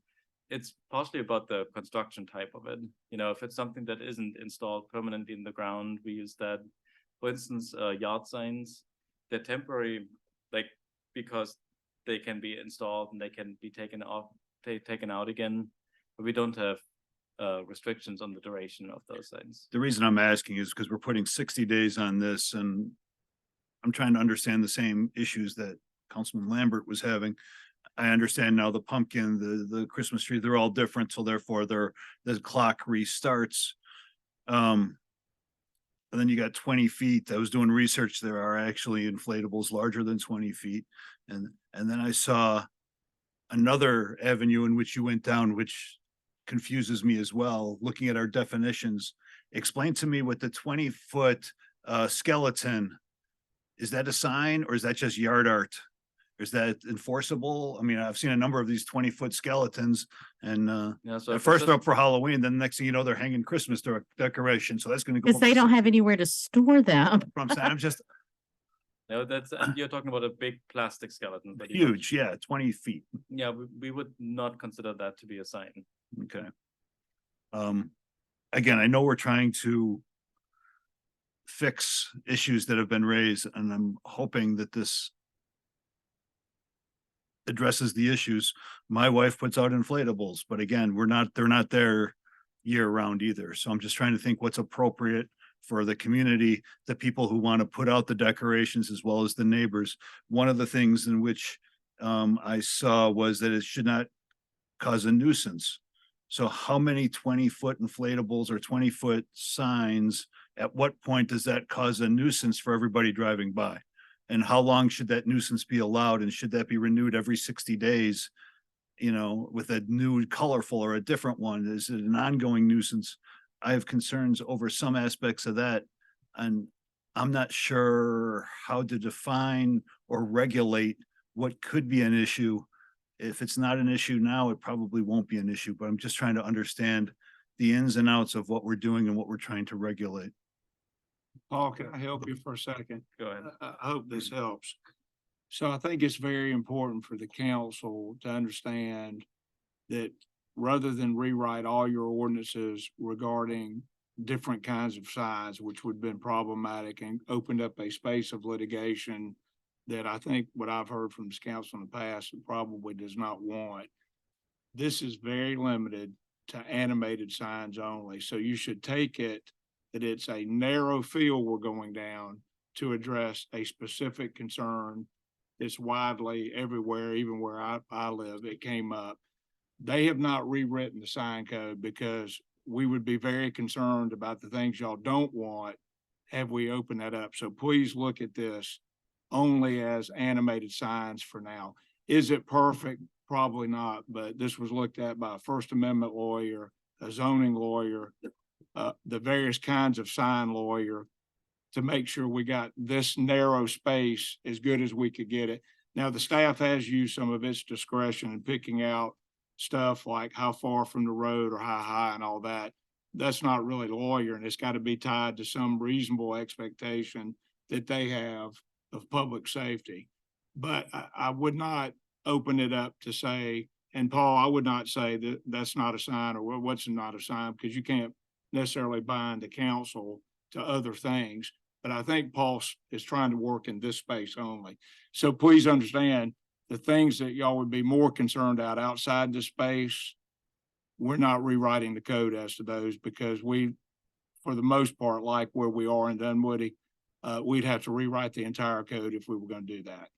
It's partially about the construction type of it. If it's something that isn't installed permanently in the ground, we use that. For instance, yard signs, they're temporary, like because they can be installed and they can be taken out again, but we don't have restrictions on the duration of those signs. The reason I'm asking is because we're putting 60 days on this, and I'm trying to understand the same issues that Councilman Lambert was having. I understand now the pumpkin, the Christmas tree, they're all different, so therefore the clock restarts. And then you got 20 feet. I was doing research. There are actually inflatables larger than 20 feet. And then I saw another avenue in which you went down, which confuses me as well. Looking at our definitions, explain to me what the 20-foot skeleton, is that a sign or is that just yard art? Is that enforceable? I mean, I've seen a number of these 20-foot skeletons, and So at first they're up for Halloween, then the next thing you know, they're hanging Christmas decoration. So that's going to go. Because they don't have anywhere to store them. I'm saying, I'm just No, that's you're talking about a big plastic skeleton. But huge, yeah, 20 feet. Yeah, we would not consider that to be a sign. Okay. Again, I know we're trying to fix issues that have been raised, and I'm hoping that this addresses the issues. My wife puts out inflatables, but again, they're not there year round either. So I'm just trying to think what's appropriate for the community, the people who want to put out the decorations as well as the neighbors. One of the things in which I saw was that it should not cause a nuisance. So how many 20-foot inflatables or 20-foot signs, at what point does that cause a nuisance for everybody driving by? And how long should that nuisance be allowed? And should that be renewed every 60 days, with a new colorful or a different one? Is it an ongoing nuisance? I have concerns over some aspects of that. And I'm not sure how to define or regulate what could be an issue. If it's not an issue now, it probably won't be an issue, but I'm just trying to understand the ins and outs of what we're doing and what we're trying to regulate. Paul, can I help you for a second? Go ahead. I hope this helps. So I think it's very important for the council to understand that rather than rewrite all your ordinances regarding different kinds of signs, which would have been problematic and opened up a space of litigation that I think what I've heard from this council in the past it probably does not want. This is very limited to animated signs only. So you should take it that it's a narrow field we're going down to address a specific concern that's widely everywhere, even where I live, it came up. They have not rewritten the sign code because we would be very concerned about the things y'all don't want. Have we opened that up? So please look at this only as animated signs for now. Is it perfect? Probably not, but this was looked at by a First Amendment lawyer, a zoning lawyer, the various kinds of sign lawyer to make sure we got this narrow space as good as we could get it. Now, the staff has used some of its discretion in picking out stuff like how far from the road or how high and all that. That's not really lawyer, and it's got to be tied to some reasonable expectation that they have of public safety. But I would not open it up to say, and Paul, I would not say that that's not a sign or what's not a sign, because you can't necessarily bind the council to other things. But I think Paul is trying to work in this space only. So please understand the things that y'all would be more concerned about outside the space. We're not rewriting the code as to those because we, for the most part, like where we are in Dunwoody, we'd have to rewrite the entire code if we were going to do that.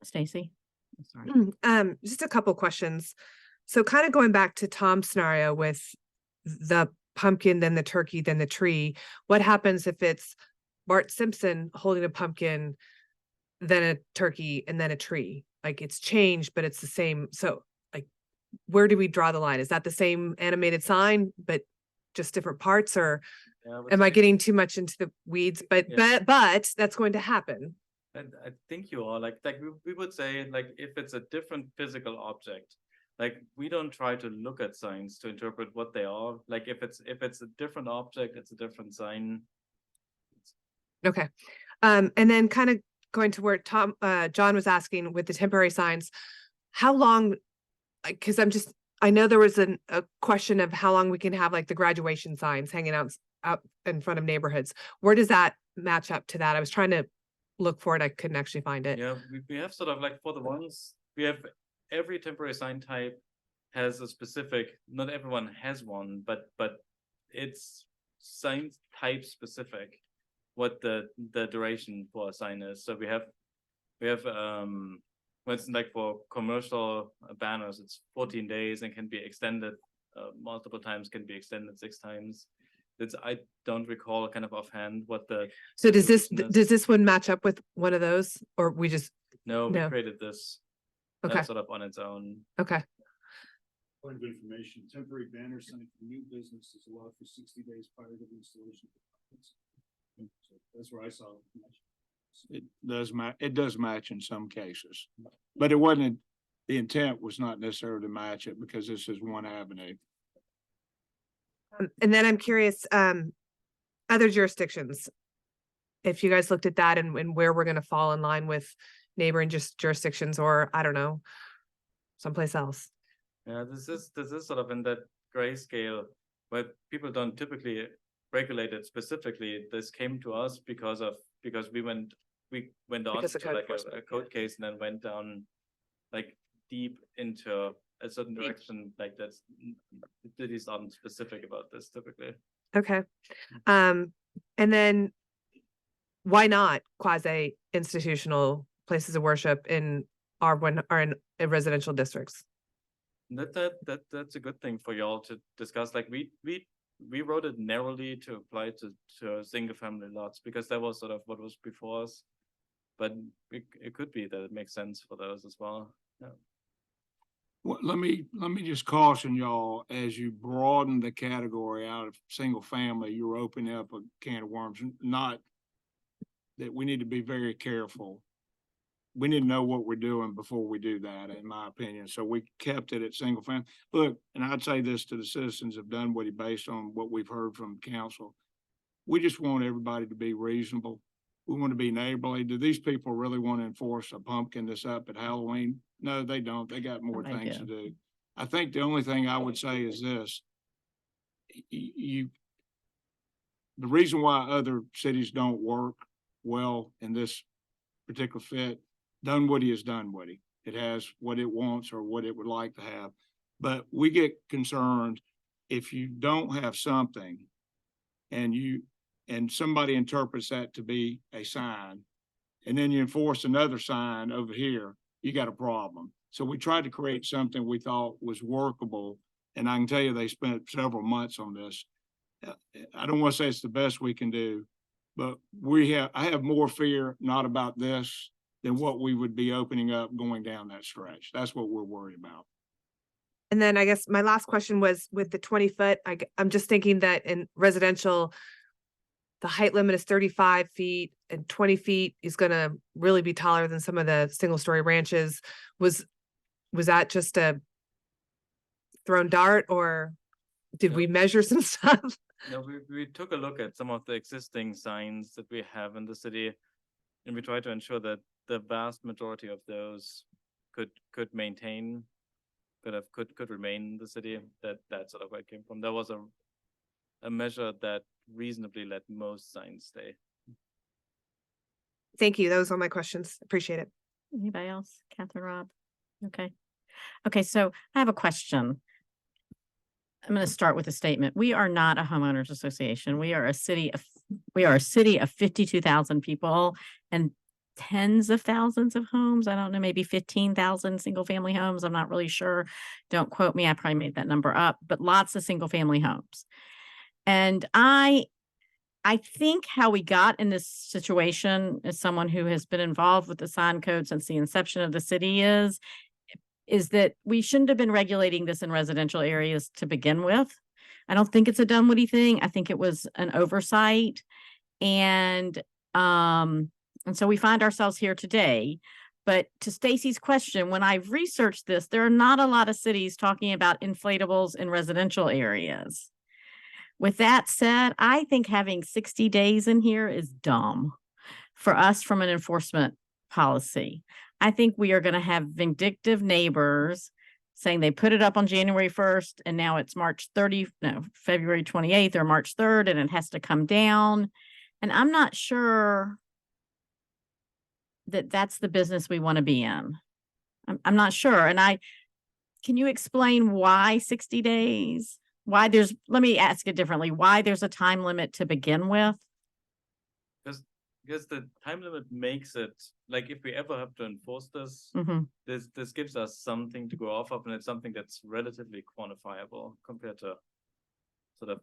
Stacy? Sorry. Just a couple questions. So kind of going back to Tom's scenario with the pumpkin, then the turkey, then the tree, what happens if it's Bart Simpson holding a pumpkin, then a turkey, and then a tree? Like it's changed, but it's the same. So like, where do we draw the line? Is that the same animated sign, but just different parts, or am I getting too much into the weeds? But that's going to happen. And I think you are like we would say, like, if it's a different physical object, like we don't try to look at signs to interpret what they are. Like if it's a different object, it's a different sign. Okay. And then kind of going to where John was asking with the temporary signs, how long, because I know there was a question of how long we can have like the graduation signs hanging out in front of neighborhoods. Where does that match up to that? I was trying to look for it. I couldn't actually find it. Yeah, we have sort of like for the ones, we have every temporary sign type has a specific, not everyone has one, but it's sign type specific what the duration for a sign is. So we have for instance, like for commercial banners, it's 14 days and can be extended multiple times, can be extended 6 times. I don't recall kind of offhand what the. So does this one match up with one of those, or we just? No, we created this. Okay. Sort of on its own. Okay. Point of information, temporary banner sign for new business is allowed for 60 days prior to the installation. So that's where I saw it. It does match in some cases, but it wasn't, the intent was not necessarily to match it because this is one avenue. And then I'm curious, other jurisdictions, if you guys looked at that and where we're going to fall in line with neighboring jurisdictions, or I don't know, someplace else. Yeah, this is sort of in that grayscale where people don't typically regulate it specifically. This came to us because we went on to like a code case and then went down like deep into a certain direction. Like that's cities aren't specific about this typically. Okay. And then why not quasi institutional places of worship in in residential districts? That's a good thing for y'all to discuss. Like we wrote it narrowly to apply to single family lots because that was sort of what was before us, but it could be that it makes sense for those as well. Yeah. Well, let me just caution y'all, as you broaden the category out of single family, you're opening up a can of worms. Not that we need to be very careful. We need to know what we're doing before we do that, in my opinion. So we kept it at single family. Look, and I'd say this to the citizens of Dunwoody based on what we've heard from council. We just want everybody to be reasonable. We want to be neighborly. Do these people really want to enforce a pumpkin that's up at Halloween? No, they don't. They got more things to do. I think the only thing I would say is this. The reason why other cities don't work well in this particular fit, Dunwoody is Dunwoody. It has what it wants or what it would like to have. But we get concerned if you don't have something and you and somebody interprets that to be a sign, and then you enforce another sign over here, you got a problem. So we tried to create something we thought was workable, and I can tell you they spent several months on this. I don't want to say it's the best we can do, but I have more fear not about this than what we would be opening up going down that stretch. That's what we're worried about. And then I guess my last question was with the 20 foot, I'm just thinking that in residential, the height limit is 35 feet and 20 feet is gonna really be taller than some of the single story ranches. Was that just a thrown dart, or did we measure some stuff? No, we took a look at some of the existing signs that we have in the city, and we tried to ensure that the vast majority of those could maintain, could remain in the city. That's sort of where it came from. There was a measure that reasonably let most signs stay. Thank you. Those are my questions. Appreciate it. Anybody else? Catherine, Rob? Okay. Okay, so I have a question. I'm going to start with a statement. We are not a homeowners association. We are a city of 52,000 people and tens of thousands of homes. I don't know, maybe 15,000 single family homes. I'm not really sure. Don't quote me. I probably made that number up, but lots of single family homes. And I think how we got in this situation, as someone who has been involved with the sign code since the inception of the city, is that we shouldn't have been regulating this in residential areas to begin with. I don't think it's a Dunwoody thing. I think it was an oversight. And so we find ourselves here today. But to Stacy's question, when I've researched this, there are not a lot of cities talking about inflatables in residential areas. With that said, I think having 60 days in here is dumb for us from an enforcement policy. I think we are going to have vindictive neighbors saying they put it up on January 1st and now it's February 28th or March 3rd and it has to come down. And I'm not sure that that's the business we want to be in. I'm not sure. And can you explain why 60 days? Why let me ask it differently. Why there's a time limit to begin with? Because the time limit makes it, like, if we ever have to enforce this, this gives us something to go off of, and it's something that's relatively quantifiable compared to sort of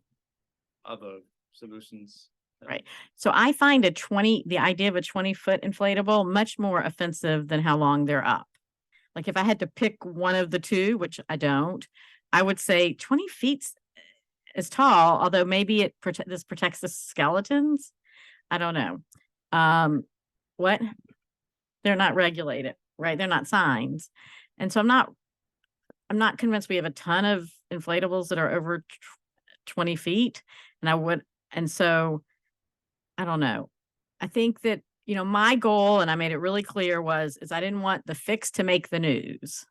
other solutions. Right. So I find the idea of a 20-foot inflatable much more offensive than how long they're up. Like if I had to pick one of the two, which I don't, I would say 20 feet is tall, although maybe this protects the skeletons. I don't know. What? They're not regulated, right? They're not signs. And so I'm not convinced we have a ton of inflatables that are over 20 feet. And so I don't know. I think that, my goal, and I made it really clear, is I didn't want the fix to make the news.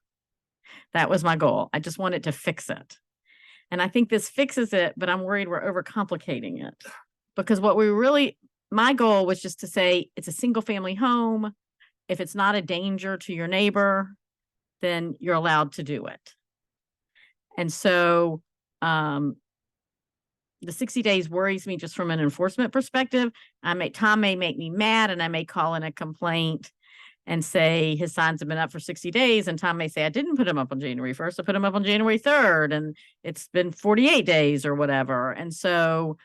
That was my goal. I just wanted to fix it. And I think this fixes it, but I'm worried we're overcomplicating it. Because my goal was just to say it's a single family home. If it's not a danger to your neighbor, then you're allowed to do it. And so the 60 days worries me just from an enforcement perspective. Tom may make me mad and I may call in a complaint and say his signs have been up for 60 days. And Tom may say, I didn't put him up on January 1st. I put him up on January 3rd and it's been 48 days or whatever. And so,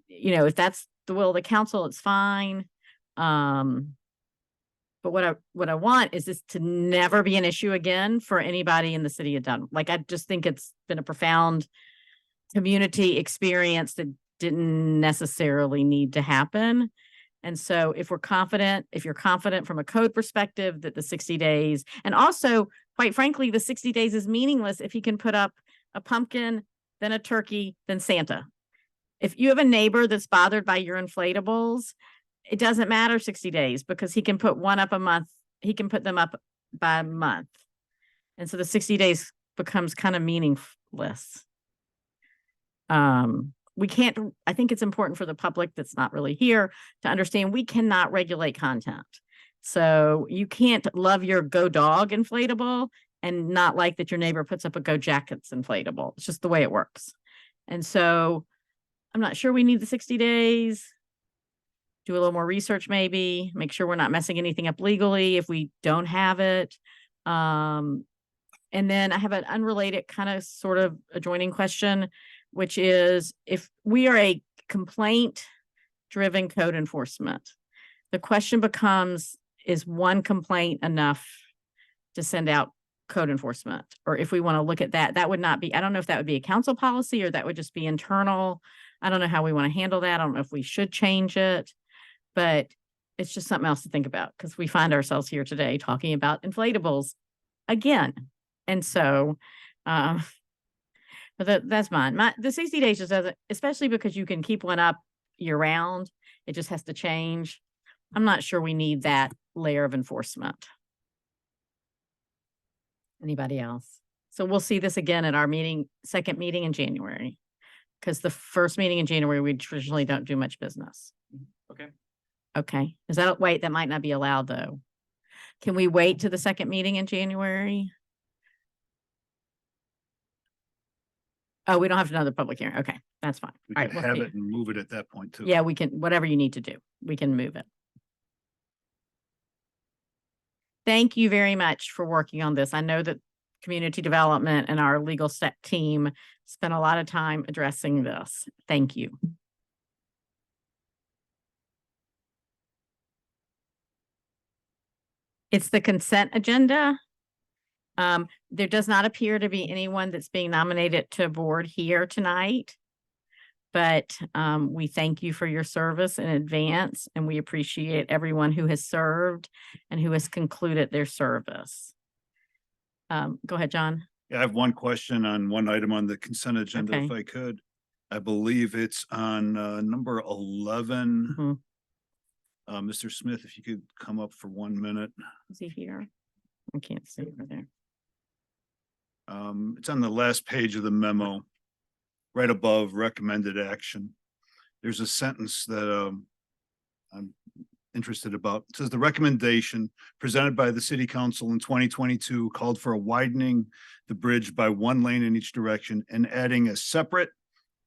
if that's the will of the council, it's fine. But what I want is this to never be an issue again for anybody in the city of Dunwoody. Like, I just think it's been a profound community experience that didn't necessarily need to happen. And so if you're confident from a code perspective that the 60 days, and also, quite frankly, the 60 days is meaningless if he can put up a pumpkin, then a turkey, then Santa. If you have a neighbor that's bothered by your inflatables, it doesn't matter 60 days because he can put one up a month. He can put them up by a month. And so the 60 days becomes kind of meaningless. I think it's important for the public that's not really here to understand we cannot regulate content. So you can't love your Go Dog inflatable and not like that your neighbor puts up a Go Jackets inflatable. It's just the way it works. And so I'm not sure we need the 60 days. Do a little more research, maybe, make sure we're not messing anything up legally if we don't have it. And then I have an unrelated kind of sort of adjoining question, which is if we are a complaint driven code enforcement, the question becomes, is one complaint enough to send out code enforcement? Or if we want to look at that, that would not be, I don't know if that would be a council policy or that would just be internal. I don't know how we want to handle that. I don't know if we should change it, but it's just something else to think about because we find ourselves here today talking about inflatables again. And so, but that's mine. The 60 days just doesn't, especially because you can keep one up year round. It just has to change. I'm not sure we need that layer of enforcement. Anybody else? So we'll see this again at our meeting, second meeting in January. Because the first meeting in January, we traditionally don't do much business. Okay. Okay. Is that, wait, that might not be allowed though. Can we wait to the second meeting in January? Oh, we don't have another public hearing. Okay, that's fine. We All could right, have we'll it and move it at that point too. yeah, we can, whatever you need to do, we can move it. Thank you very much for working on this. I know that community development and our legal set team spent a lot of time addressing this. Thank you. It's the consent agenda. There does not appear to be anyone that's being nominated to board here tonight. But we thank you for your service in advance, and we appreciate everyone who has served and who has concluded their service. Go ahead, John. Yeah, I have one question on one item on the consent agenda, if Okay. I could. I believe it's on number 11. Mhm. Mr. Smith, if you could come up for 1 minute. Is he here? I can't see over there. It's on the last page of the memo, right above recommended action. There's a sentence that I'm interested about. It says the recommendation presented by the city council in 2022 called for a widening the bridge by 1 lane in each direction and adding a separate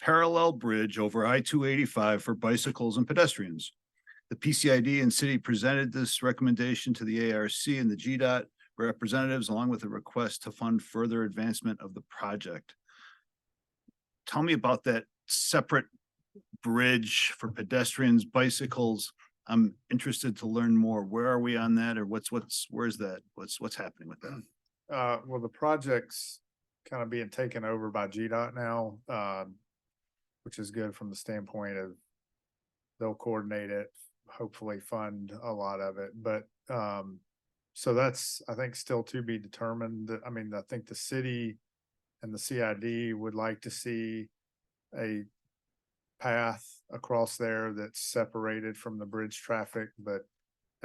parallel bridge over I-285 for bicycles and pedestrians. The PCID and city presented this recommendation to the ARC and the GDOT representatives, along with a request to fund further advancement of the project. Tell me about that separate bridge for pedestrians, bicycles. I'm interested to learn more. Where are we on that, or where's that? What's happening with that? Well, the project's kind of being taken over by GDOT now, which is good from the standpoint of they'll coordinate it, hopefully fund a lot of it. But so that's, I think, still to be determined. I mean, I think the city and the CID would like to see a path across there that's separated from the bridge traffic. But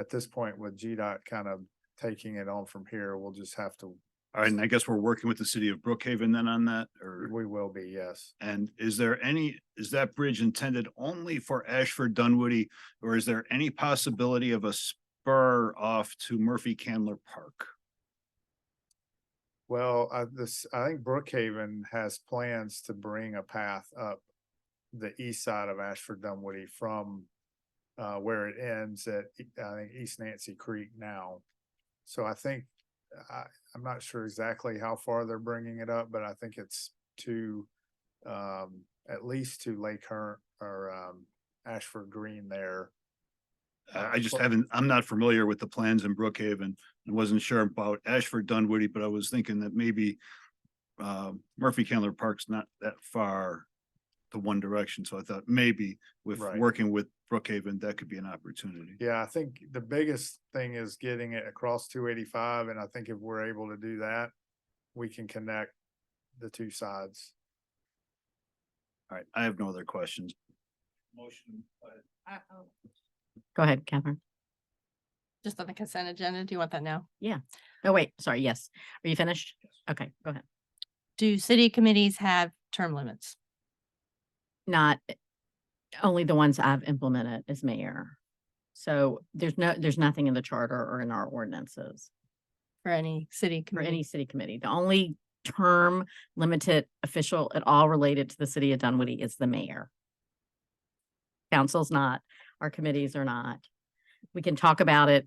at this point, with GDOT kind of taking it on from here, we'll just have to. All right, and I guess we're working with the city of Brookhaven then on that, or? We will be, yes. And is that bridge intended only for Ashford Dunwoody, or is there any possibility of a spur off to Murphy Candler Park? Well, I think Brookhaven has plans to bring a path up the east side of Ashford Dunwoody from where it ends at, I think, East Nancy Creek now. So I think, I'm not sure exactly how far they're bringing it up, but I think it's to at least to Lake Hunt or Ashford Green there. I'm not familiar with the plans in Brookhaven. I wasn't sure about Ashford Dunwoody, but I was thinking that maybe Murphy Candler Park's not that far to one direction. So I thought maybe with working with Brookhaven, that could be an opportunity. Yeah, I think the biggest thing is getting it across 285. And I think if we're able to do that, we can connect the two sides. All right, I have no other questions. Motion. Go ahead, Catherine. Just on the consent agenda, do you want that now? Yeah. Oh, wait, sorry. Yes. Are you finished? Okay, go ahead. Do city committees have term limits? Not only the ones I've implemented as mayor. So there's nothing in the charter or in our ordinances For any city for committee? any city committee. The only term limited official at all related to the city of Dunwoody is the mayor. Council's not, our committees are not. We can talk about it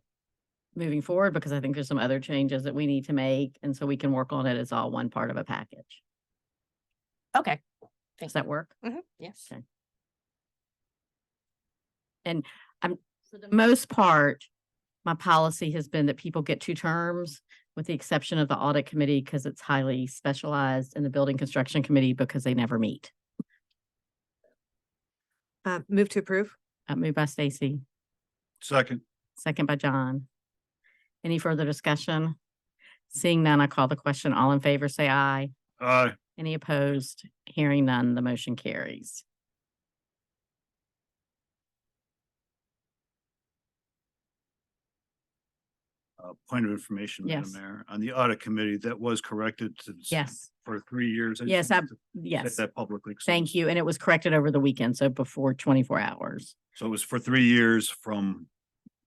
moving forward because I think there's some other changes that we need to make. And so we can work on it as all one part of a package. Okay. Does that work? Yes. Okay. And for the most part, my policy has been that people get 2 terms with the exception of the audit committee because it's highly specialized, and the building construction committee because they never meet. Move to approve. Moved by Stacy, Second. second by John. Any further discussion? Seeing none, I call the question. All in favor, say aye. Aye. Any opposed? Hearing none, the motion carries. Point of information, Madam Yes. Mayor, on the audit committee, that was corrected to Yes, for 3 years. I just yes, wanted to yes. say that publicly. Thank you. And it was corrected over the weekend, so before 24 hours, So it was for 3 years from,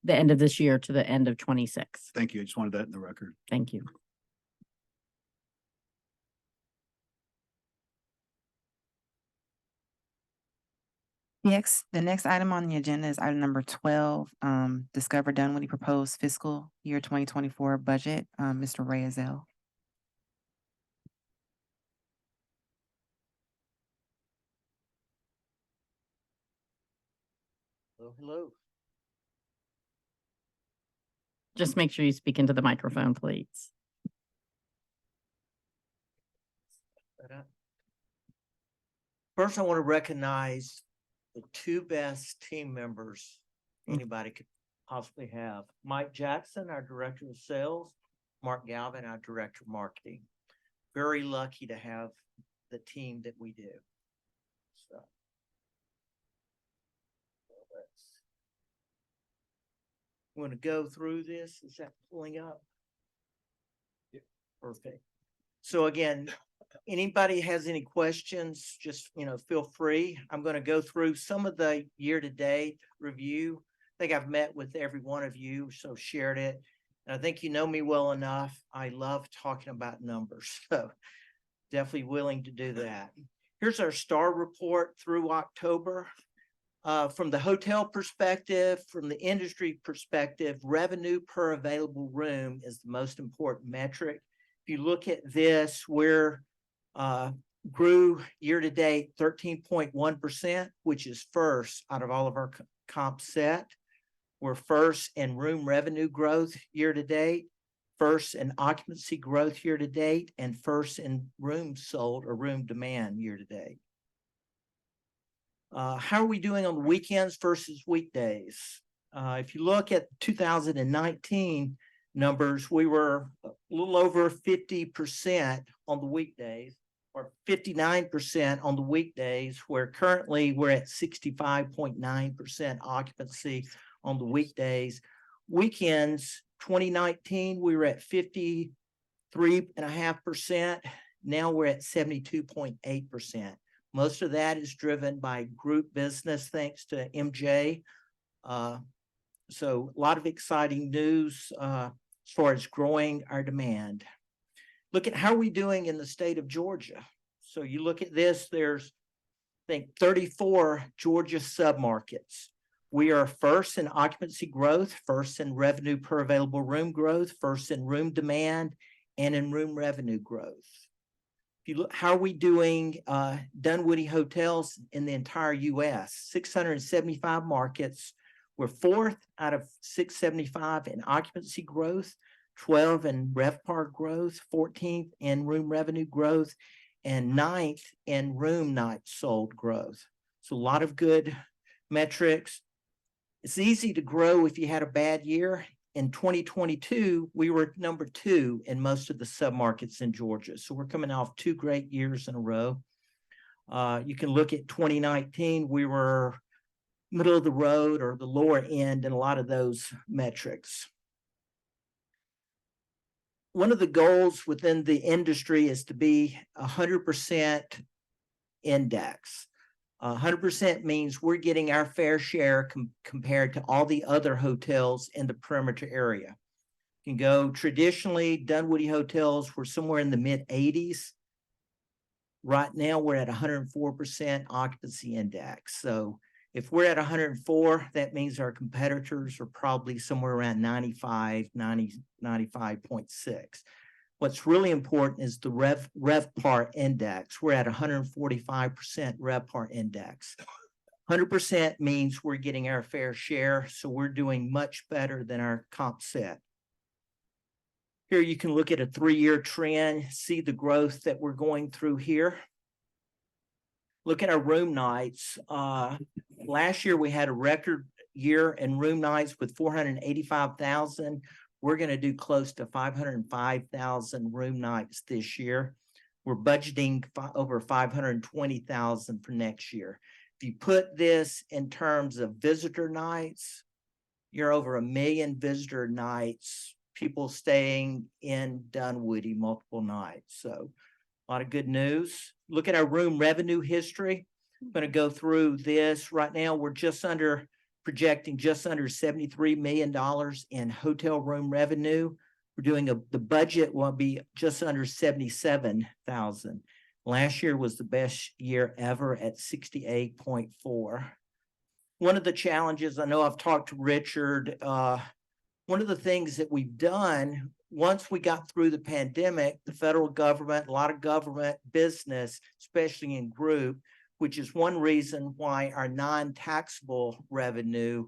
the end of this year to the end of 26. thank you. I just wanted that in the record. Thank you. The next item on the agenda is item number 12, Discover Dunwoody proposed fiscal year 2024 budget, Mr. Ray Azell. Hello. Just make sure you speak into the microphone, please. First, I want to recognize the 2 best team members anybody could possibly have. Mike Jackson, our Director of Sales, Mark Galvin, our Director of Marketing. Very lucky to have the team that we do. So. I'm going to go through this. Is that pulling up? Yeah. Perfect. So again, anybody has any questions, just, feel free. I'm going to go through some of the year-to-date review. I think I've met with every one of you, so shared it. And I think you know me well enough. I love talking about numbers, so definitely willing to do that. Here's our STAR report through October. From the hotel perspective, from the industry perspective, revenue per available room is the most important metric. If you look at this, we're grew year to date 13.1%, which is first out of all of our comp set. We're first in room revenue growth year to date, first in occupancy growth year to date, and first in rooms sold or room demand year to date. How are we doing on the weekends versus weekdays? If you look at 2019 numbers, we were a little over 50% on the weekdays, or 59% on the weekdays, where currently we're at 65.9% occupancy on the weekdays. Weekends, 2019, we were at 53.5%. Now we're at 72.8%. Most of that is driven by group business, thanks to MJ. So a lot of exciting news as far as growing our demand. Look at how are we doing in the state of Georgia. So you look at this, there's, I think, 34 Georgia submarkets. We are first in occupancy growth, first in revenue per available room growth, first in room demand, and in room revenue growth. If you look, how are we doing Dunwoody hotels in the entire U.S.? 675 markets. We're 4th out of 675 in occupancy growth, 12 in RevPAR growth, 14th in room revenue growth, and 9th in room nights sold growth. So a lot of good metrics. It's easy to grow if you had a bad year. In 2022, we were number 2 in most of the submarkets in Georgia. So we're coming off 2 great years in a row. You can look at 2019, we were middle of the road or the lower end in a lot of those metrics. One of the goals within the industry is to be 100% index. 100% means we're getting our fair share compared to all the other hotels in the perimeter area. You can go traditionally, Dunwoody hotels were somewhere in the mid 80s. Right now we're at 104% occupancy index. So If we're at 104, that means our competitors are probably somewhere around 95, 95.6. What's really important is the RevPAR index. We're at 145% RevPAR index. 100% means we're getting our fair share, so we're doing much better than our comp set. Here you can look at a 3-year trend, see the growth that we're going through here. Look at our room nights. Last year we had a record year in room nights with 485,000. We're going to do close to 505,000 room nights this year. We're budgeting over 520,000 for next year. If you put this in terms of visitor nights, you're over 1 million visitor nights, people staying in Dunwoody multiple nights. So a lot of good news. Look at our room revenue history. I'm going to go through this. Right now, we're projecting just under $73 million in hotel room revenue. We're doing the budget will be just under 77,000. Last year was the best year ever at 68.4. One of the challenges, I know I've talked to Richard, one of the things that we've done once we got through the pandemic, the federal government, a lot of government business, especially in group, which is one reason why our non-taxable revenue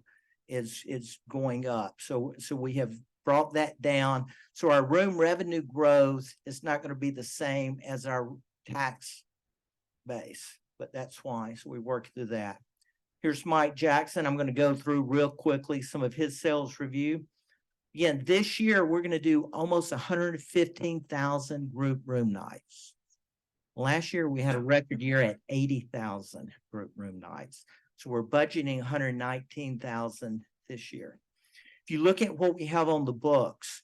is going up. So we have brought that down. So our room revenue growth is not going to be the same as our tax base, but that's why. So we work through that. Here's Mike Jackson. I'm going to go through real quickly some of his sales review. Again, this year, we're going to do almost 115,000 group room nights. Last year, we had a record year at 80,000 group room nights. So we're budgeting 119,000 this year. If you look at what we have on the books,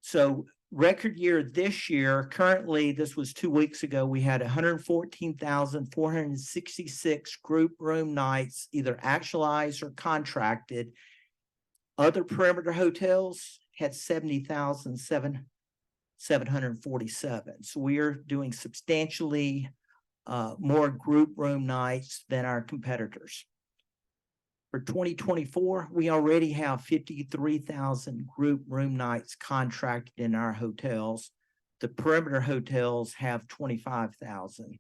so record year this year, currently, this was 2 weeks ago, we had 114,466 group room nights, either actualized or contracted. Other perimeter hotels had 70,747. So we are doing substantially more group room nights than our competitors. For 2024, we already have 53,000 group room nights contracted in our hotels. The perimeter hotels have 25,000.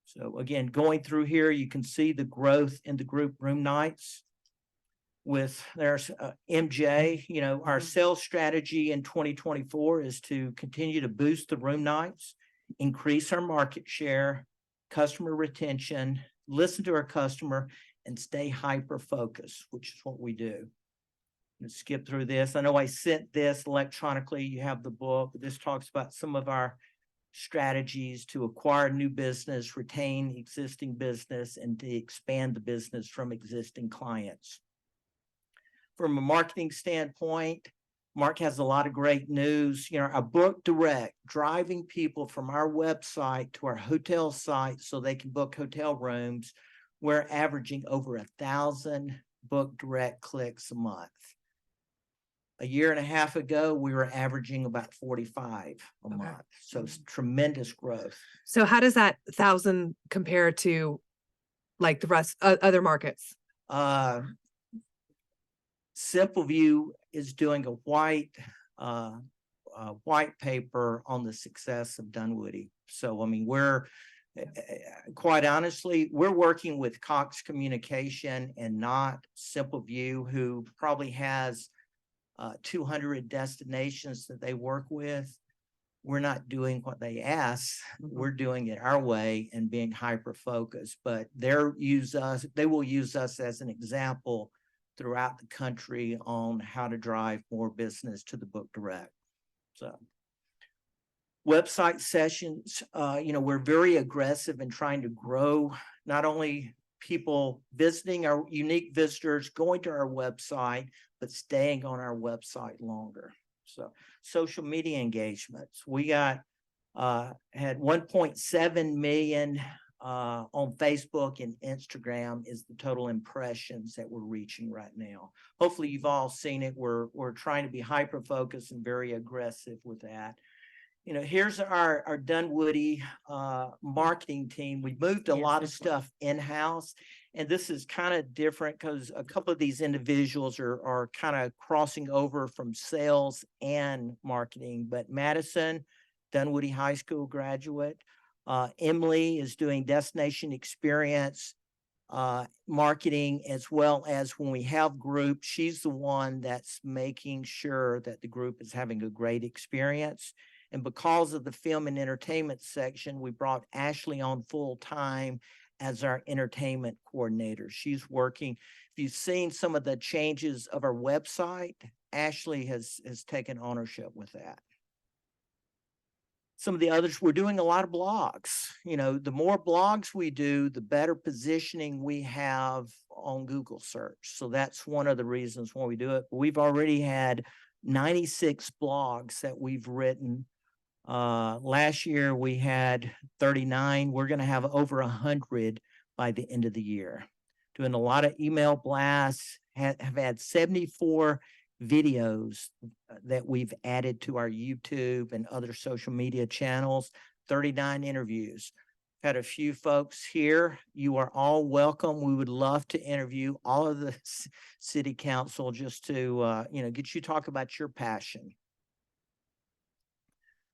So again, going through here, you can see the growth in the group room nights. There's MJ, our sales strategy in 2024 is to continue to boost the room nights, increase our market share, customer retention, listen to our customer, and stay hyper-focused, which is what we do. Let's skip through this. I know I sent this electronically. You have the book. This talks about some of our strategies to acquire new business, retain existing business, and to expand the business from existing clients. From a marketing standpoint, Mark has a lot of great news. Our book direct, driving people from our website to our hotel site so they can book hotel rooms. We're averaging over 1,000 book direct clicks a month. A year and a half ago, we were averaging about 45 a month. So it's tremendous growth. So how does that 1,000 compare to like the rest other markets? Simple View is doing a white paper on the success of Dunwoody. So, I mean, we're quite honestly, we're working with Cox Communication and not Simple View, who probably has 200 destinations that they work with. We're not doing what they ask. We're doing it our way and being hyper-focused, but they will use us as an example throughout the country on how to drive more business to the book direct. So website sessions, we're very aggressive in trying to grow not only people visiting, our unique visitors going to our website, but staying on our website longer. So social media engagements, we had 1.7 million on Facebook and Instagram is the total impressions that we're reaching right now. Hopefully you've all seen it. We're trying to be hyper-focused and very aggressive with that. you know, here's our Dunwoody marketing team. We moved a Yes, lot of that's stuff in-house. And this is kind of different because a couple of these individuals are kind of crossing over from sales and marketing. But Madison, Dunwoody High School graduate, Emily is doing destination experience marketing, as well as when we have groups, she's the one that's making sure that the group is having a great experience. And because of the film and entertainment section, we brought Ashley on full time as our entertainment coordinator. She's working. If you've seen some of the changes of our website, Ashley has taken ownership with that. Some of the others, we're doing a lot of blogs. You know, the more blogs we do, the better positioning we have on Google search. So that's one of the reasons why we do it. We've already had 96 blogs that we've written. Last year we had 39. We're going to have over 100 by the end of the year. Doing a lot of email blasts, have had 74 videos that we've added to our YouTube and other social media channels, 39 interviews. Had a few folks here. You are all welcome. We would love to interview all of the city council just to, you know, get you to talk about your passion.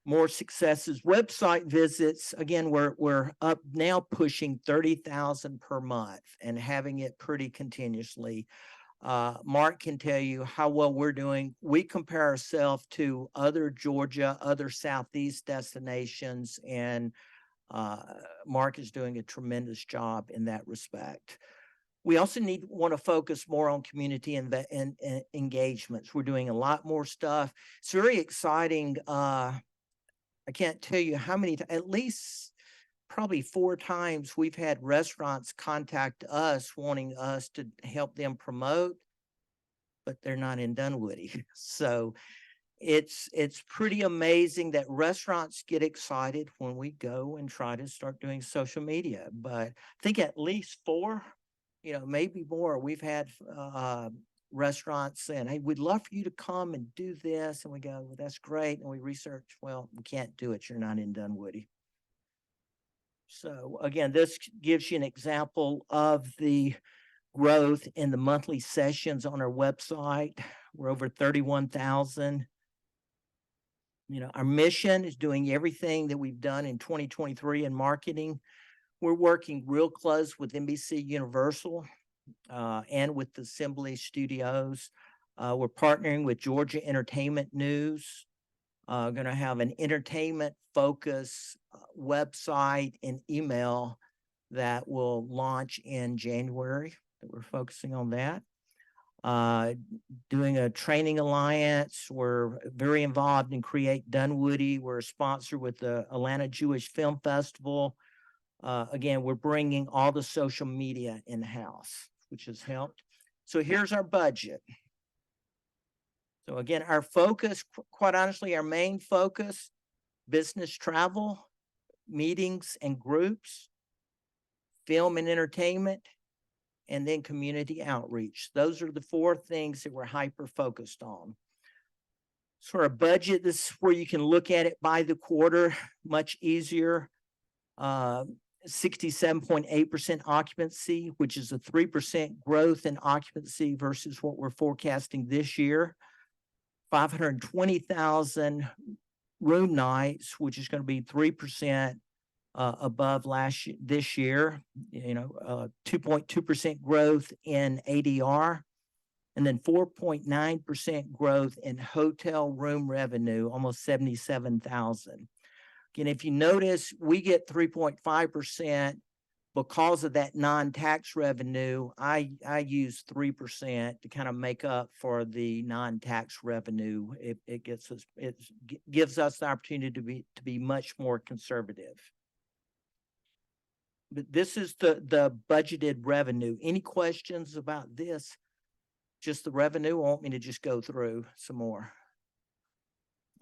More successes, website visits. Again, we're up now pushing 30,000 per month and having it pretty continuously. Mark can tell you how well we're doing. We compare ourselves to other Georgia, other Southeast destinations, and Mark is doing a tremendous job in that respect. We also want to focus more on community and engagements. We're doing a lot more stuff. It's very exciting. I can't tell you how many, at least probably 4 times we've had restaurants contact us wanting us to help them promote, but they're not in Dunwoody. So it's pretty amazing that restaurants get excited when we go and try to start doing social media. But I think at least 4, you know, maybe more. We've had restaurants saying, hey, we'd love for you to come and do this. And we go, well, that's great. And we research, well, we can't do it. You're not in Dunwoody. So again, this gives you an example of the growth in the monthly sessions on our website. We're over 31,000. You know, our mission is doing everything that we've done in 2023 in marketing. We're working real close with NBC Universal and with the Assembly Studios. We're partnering with Georgia Entertainment News. Going to have an entertainment focus website and email that will launch in January. We're focusing on that. Doing a training alliance. We're very involved in Create Dunwoody. We're a sponsor with the Atlanta Jewish Film Festival. Again, we're bringing all the social media in-house, which has helped. So here's our budget. So again, our focus, quite honestly, our main focus, business travel, meetings and groups, film and entertainment, and then community outreach. Those are the 4 things that we're hyper focused on. So our budget, this is where you can look at it by the quarter, much easier. 67.8% occupancy, which is a 3% growth in occupancy versus what we're forecasting this year. 520,000 room nights, which is going to be 3% above this year. You know, 2.2% growth in ADR, and then 4.9% growth in hotel room revenue, almost 77,000. Again, if you notice, we get 3.5% because of that non-tax revenue. I use 3% to kind of make up for the non-tax revenue. It gives us the opportunity to be much more conservative. But this is the budgeted revenue. Any questions about this? Just the revenue? Want me to just go through some more?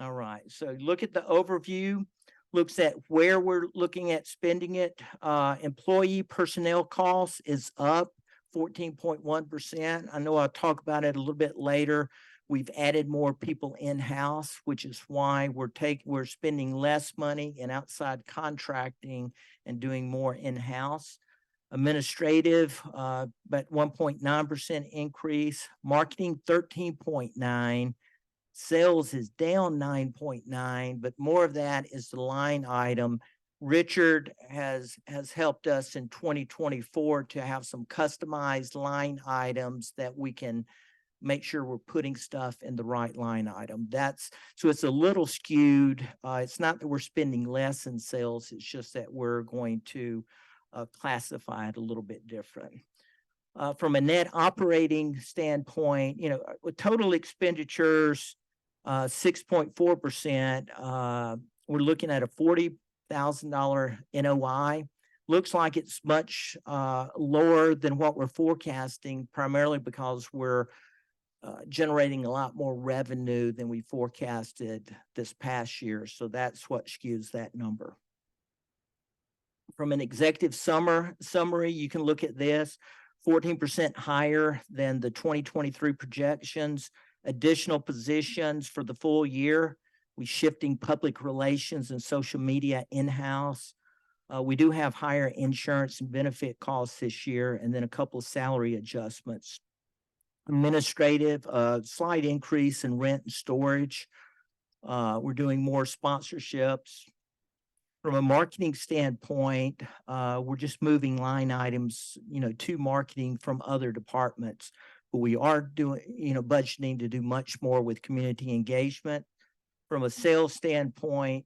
All right. So look at the overview. Looks at where we're looking at spending it. Employee personnel costs is up 14.1%. I know I'll talk about it a little bit later. We've added more people in-house, which is why we're spending less money in outside contracting and doing more in-house. Administrative, but 1.9% increase, marketing 13.9, sales is down 9.9, but more of that is the line item. Richard has helped us in 2024 to have some customized line items that we can make sure we're putting stuff in the right line item. So it's a little skewed. It's not that we're spending less in sales. It's just that we're going to classify it a little bit different. From a net operating standpoint, with total expenditures, 6.4%, we're looking at a $40,000 NOI. Looks like it's much lower than what we're forecasting, primarily because we're generating a lot more revenue than we forecasted this past year. So that's what skews that number. From an executive summary, you can look at this, 14% higher than the 2023 projections, additional positions for the full year. We shifting public relations and social media in-house. We do have higher insurance and benefit costs this year, and then a couple of salary adjustments. Administrative, slight increase in rent and storage. We're doing more sponsorships. From a marketing standpoint, we're just moving line items, to marketing from other departments. But we are doing, budgeting to do much more with community engagement. From a sales standpoint,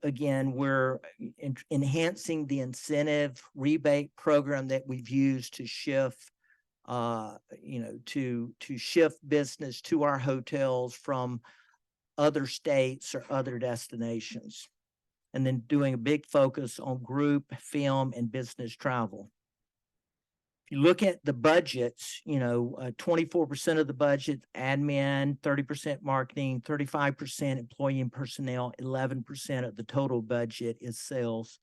again, we're enhancing the incentive rebate program that we've used to shift, to shift business to our hotels from other states or other destinations. And then doing a big focus on group, film, and business travel. If you look at the budgets, 24% of the budget, admin, 30% marketing, 35% employee and personnel, 11% of the total budget is sales.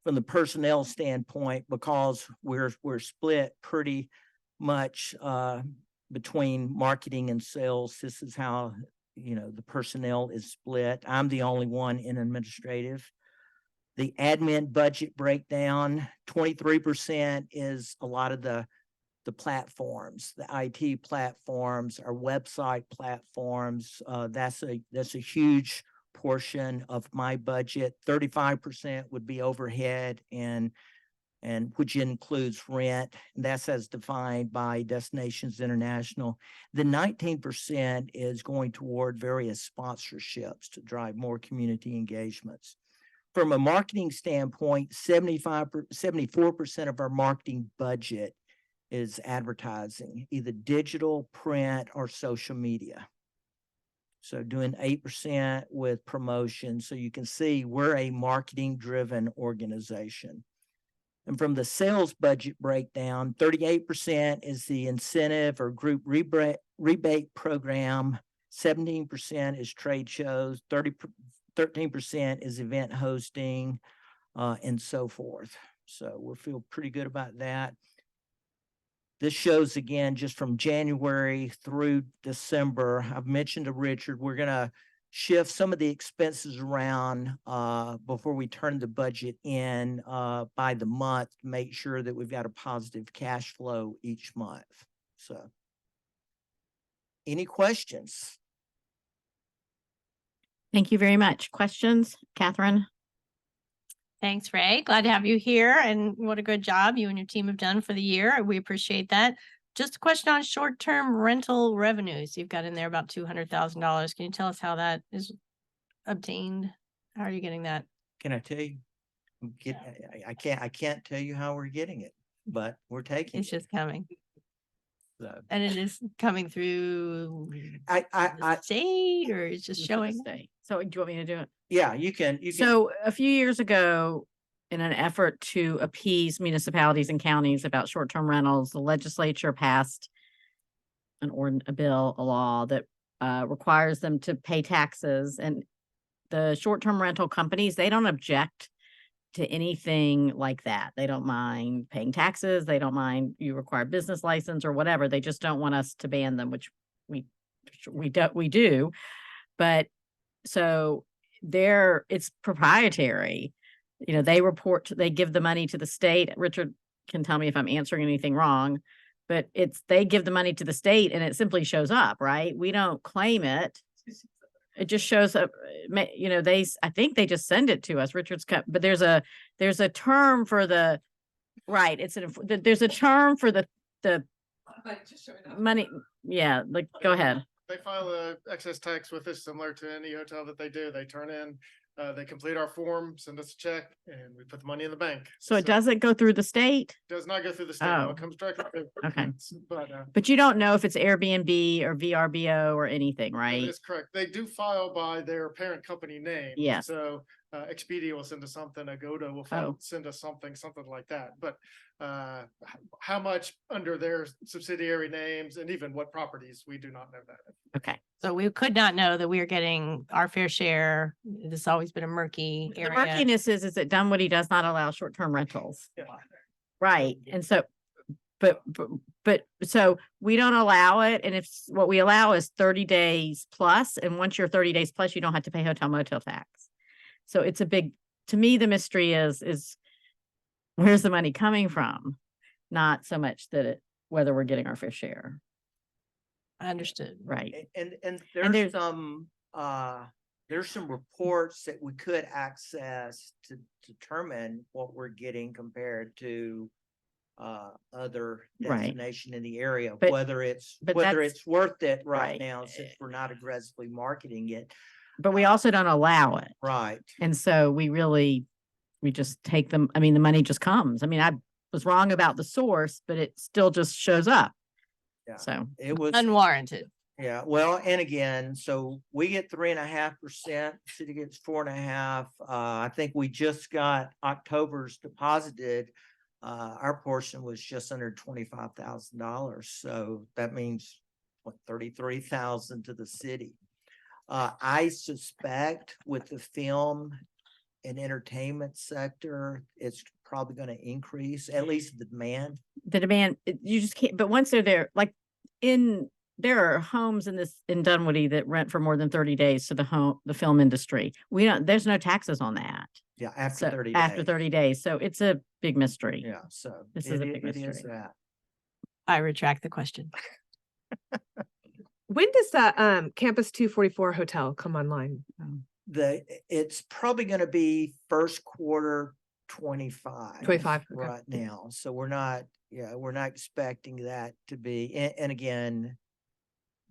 From the personnel standpoint, because we're split pretty much between marketing and sales, this is how, the personnel is split. I'm the only one in administrative. The admin budget breakdown, 23% is a lot of the platforms, the IT platforms, our website platforms. That's a huge portion of my budget. 35% would be overhead and which includes rent. And that's as defined by Destinations International. The 19% is going toward various sponsorships to drive more community engagements. From a marketing standpoint, 74% of our marketing budget is advertising, either digital, print, or social media. So doing 8% with promotion. So you can see we're a marketing-driven organization. And from the sales budget breakdown, 38% is the incentive or group rebate program, 17% is trade shows, 13% is event hosting, and so forth. So we feel pretty good about that. This shows again, just from January through December. I've mentioned to Richard, we're going to shift some of the expenses around before we turn the budget in by the month to make sure that we've got a positive cash flow each month. So any questions? Thank you very much. Questions, Catherine? Thanks, Ray. Glad to have you here, and what a good job you and your team have done for the year. We appreciate that. Just a question on short-term rental revenues. You've got in there about $200,000. Can you tell us how that is obtained? How are you getting that? Can I tell you? I can't tell you how we're getting it, but we're taking It's it. just coming. So, And it is coming through I the state, or it's just showing? State. So do you want me to do it? yeah, you can. So a few years ago, in an effort to appease municipalities and counties about short-term rentals, the legislature passed a law that requires them to pay taxes, and the short-term rental companies, they don't object to anything like that. They don't mind paying taxes. They don't mind you require business license or whatever. They just don't want us to ban them, which we do. But so it's proprietary. You know, they give the money to the state. Richard can tell me if I'm answering anything wrong, but they give the money to the state and it simply shows up, right? We don't claim it. It just shows up, you know, I think they just send it to us. Richard's cut, but there's a term for right. There's a term for the money. Yeah, like, go ahead. They file a excess tax with us, similar to any hotel that they do. They turn in, they complete our form, send us a check, and we put the money in the bank. So it doesn't go through the state? Does not go through the state. No, Oh. it comes directly. Okay. But You don't know if it's Airbnb or VRBO or anything, right? That's correct. They do file by their parent company name. Yes. So Expedia will send us something, Agoda will send us something like that. But how much under their subsidiary names and even what properties, we do not know that. Okay. So we could not know that we are getting our fair share. This has always been a murky The area. murkiness is that Dunwoody does not allow short-term rentals. Yeah. Right. And so, but so we don't allow it. And if what we allow is 30 days plus, and once you're 30 days plus, you don't have to pay hotel motel tax. So it's to me, the mystery is where's the money coming from? Not so much whether we're getting our fair share. I understood. Right. And there's- there's some reports that we could access to determine what we're getting compared to other Right. destination in the area, But- whether it's but that's- it's worth it Right. right now, since we're not aggressively marketing it. But we also don't allow it. Right. And so we just take them. I mean, the money just comes. I mean, I was wrong about the source, but it still just shows up. Yeah. So It was Unwarranted. Yeah, well, and again, so we get 3.5%, city gets 4.5. I think we just got October's deposited. Our portion was just under $25,000. So that means what, 33,000 to the city. I suspect with the film and entertainment sector, it's probably going to increase, at least the demand. You just can't, but once they're there, like there are homes in Dunwoody that rent for more than 30 days to the film industry. There's no taxes on that. Yeah, after 30 After days. 30 days. So it's a big mystery. Yeah, so This is a big it is mystery. that. I retract the question. When does that Campus 244 hotel come online? It's probably gonna be first quarter 25. 25, okay. Right now. So we're not expecting that to be, and again,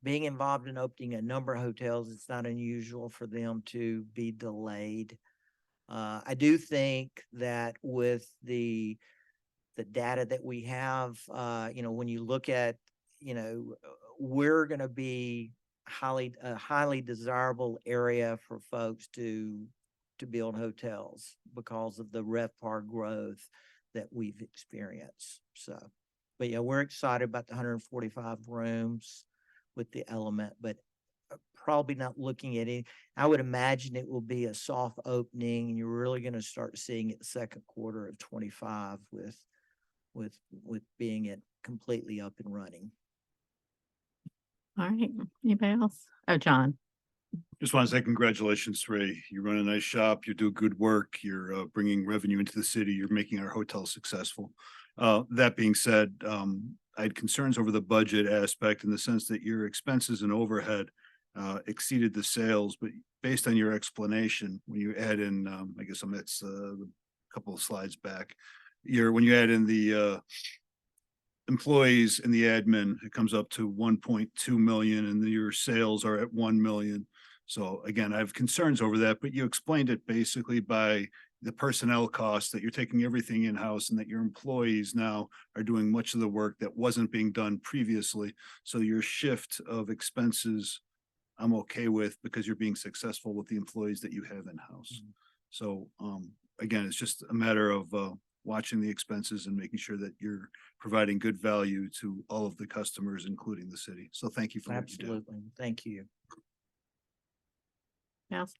being involved in opening a number of hotels, it's not unusual for them to be delayed. I do think that with the data that we have, when you look at, we're going to be a highly desirable area for folks to build hotels because of the RevPAR growth that we've experienced. So, but yeah, we're excited about the 145 rooms with the Element, but probably not looking at it. I would imagine it will be a soft opening, and you're really going to start seeing it the second quarter of 25 with being it completely up and running. All right. Anybody else? Oh, John. Just want to say congratulations, Ray. You run a nice shop. You do good work. You're bringing revenue into the city. You're making our hotel successful. That being said, I had concerns over the budget aspect in the sense that your expenses and overhead exceeded the sales, but based on your explanation, when you add in, I guess that's a couple of slides back, when you add in the employees and the admin, it comes up to 1.2 million, and your sales are at 1 million. So again, I have concerns over that, but you explained it basically by the personnel costs, that you're taking everything in-house and that your employees now are doing much of the work that wasn't being done previously. So your shift of expenses, I'm okay with, because you're being successful with the employees that you have in-house. So again, it's just a matter of watching the expenses and making sure that you're providing good value to all of the customers, including the city. So thank you for what you do. Absolutely. Thank you. else?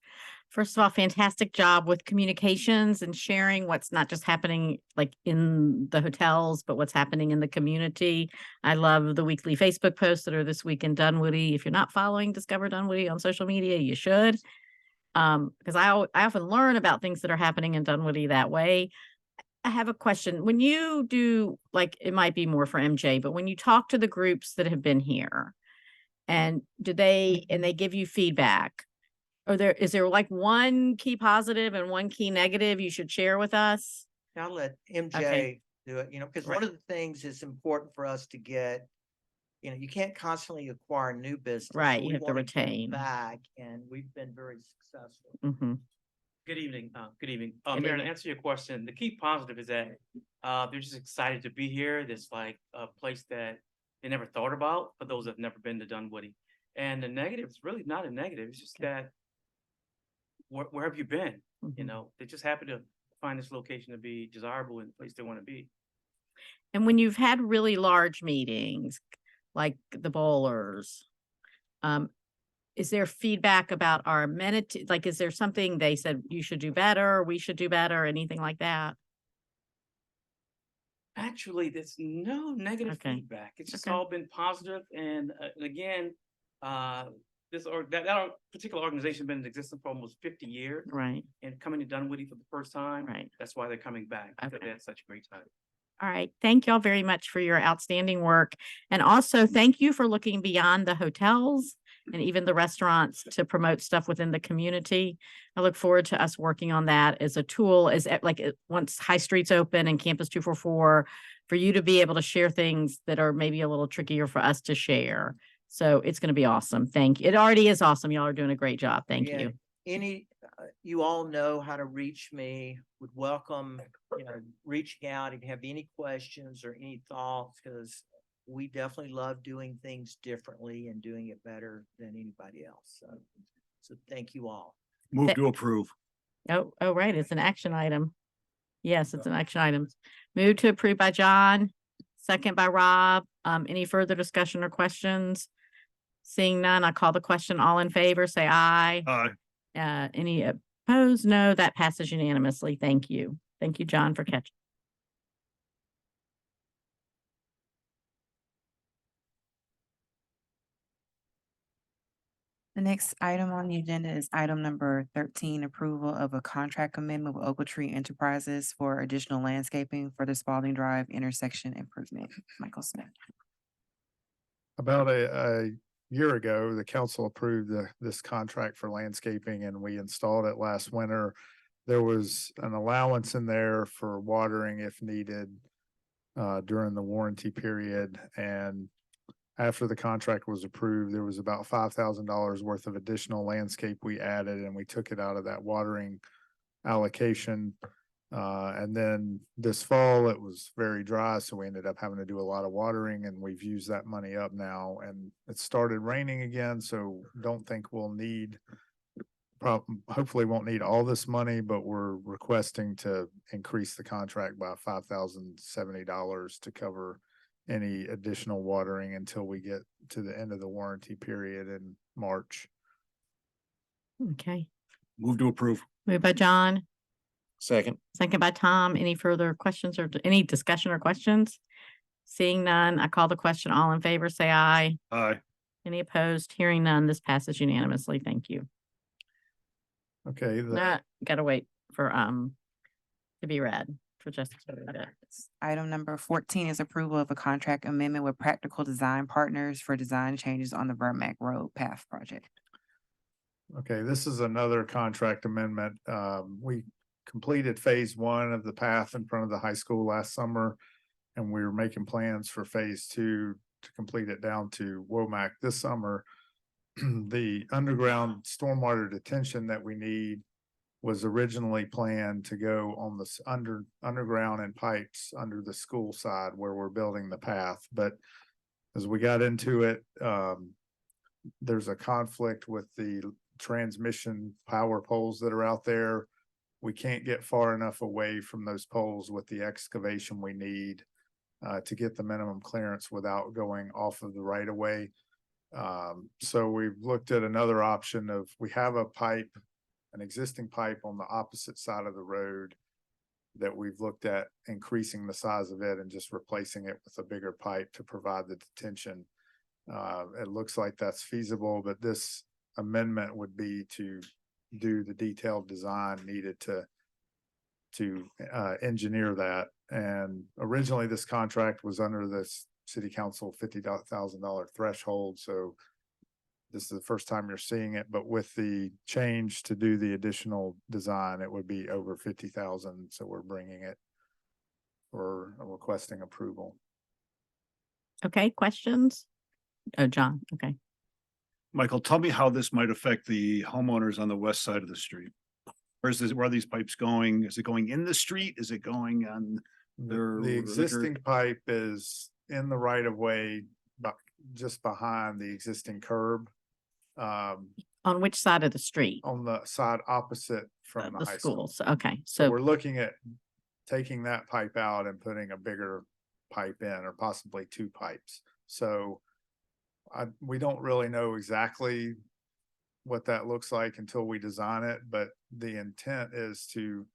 First of all, fantastic job with communications and sharing what's not just happening like in the hotels, but what's happening in the community. I love the weekly Facebook posts that are this week in Dunwoody. If you're not following Discover Dunwoody on social media, you should. Because I often learn about things that are happening in Dunwoody that way. I have a question. When you do, like, it might be more for MJ, but when you talk to the groups that have been here, and they give you feedback, is there like one key positive and one key negative you should share with us? I'll let Okay. MJ do it, because Right. one of the things that's important for us to get, you can't constantly acquire new business. Right, so you we have to wanna give retain. back, and we've been very successful. Mm-hmm. Good evening. Good evening. Good Mayor, to evening. answer your question, the key positive is that they're just excited to be here. There's like a place that they never thought about for those that have never been to Dunwoody. And the negative is really not a negative. It's just that where have you been? They just happen to find this location to be desirable in the place they want to be. And when you've had really large meetings, like the bowlers, is there feedback about our amenity? Like, is there something they said you should do better, we should do better, anything like that? Actually, there's no negative Okay. feedback. It's just Okay. all been positive. And again, that particular organization been in existence for almost 50 years. Right. And coming to Dunwoody for the first time. Right. That's why they're coming back. Because Okay. they had such a great time. All right. Thank y'all very much for your outstanding work. And also thank you for looking beyond the hotels and even the restaurants to promote stuff within the community. I look forward to us working on that as a tool, once High Street's open and Campus 244, for you to be able to share things that are maybe a little trickier for us to share. So it's going to be awesome. Thank you. It already is awesome. Y'all are doing a great job. Thank Yeah, you. You all know how to reach me, would welcome, reaching out if you have any questions or any thoughts, because we definitely love doing things differently and doing it better than anybody else. So thank you all. Move to approve. Oh, right. It's an action item. Yes, it's an action item. Move to approve by John, second by Rob. Any further discussion or questions? Seeing none, I call the question. All in favor, say aye. Aye. Any opposed? No, that passes unanimously. Thank you. Thank you, John, for catching. The next item on the agenda is item number 13, approval of a contract amendment with Ogletree Enterprises for additional landscaping for the Spalding Drive intersection improvement. Michael Smith. About a year ago, the council approved this contract for landscaping and we installed it last winter. There was an allowance in there for watering if needed during the warranty period. And after the contract was approved, there was about $5,000 worth of additional landscape we added, and we took it out of that watering allocation. And then this fall, it was very dry, so we ended up having to do a lot of watering, and we've used that money up now. And it started raining again, so don't think we'll need, hopefully won't need all this money, but we're requesting to increase the contract by $5,070 to cover any additional watering until we get to the end of the warranty period in March. Okay. Move to approve. Moved by John, Second. second by Tom. Any further questions or any discussion or questions? Seeing none, I call the question. All in favor, say aye. Aye. Any opposed? Hearing none, this passes unanimously. Thank you. Okay, Gotta wait for, to be read. For Jessica. Item number 14 is approval of a contract amendment with Practical Design Partners for design changes on the Vermac Road Path project. Okay, this is another contract amendment. We completed phase 1 of the path in front of the high school last summer, and we were making plans for phase 2 to complete it down to Womack this summer. The underground stormwater detention that we need was originally planned to go on this underground and pipes under the school side where we're building the path. But as we got into it, there's a conflict with the transmission power poles that are out there. We can't get far enough away from those poles with the excavation we need to get the minimum clearance without going off of the right of way. So we've looked at another option of, we have a pipe, an existing pipe on the opposite side of the road that we've looked at increasing the size of it and just replacing it with a bigger pipe to provide the detention. It looks like that's feasible, but this amendment would be to do the detailed design needed to engineer that. And originally this contract was under this city council $50,000 threshold. So this is the first time you're seeing it, but with the change to do the additional design, it would be over 50,000. So we're bringing it for requesting approval. Okay, questions? Oh, John, okay. Michael, tell me how this might affect the homeowners on the west side of the street. Where are these pipes going? Is it going in the street? Is it going on their? The existing pipe is in the right of way, but just behind the existing curb. On which side of the street? On the side opposite from The the high school. schools. Okay, So so, we're looking at taking that pipe out and putting a bigger pipe in, or possibly two pipes. So we don't really know exactly what that looks like until we design it, but the intent is to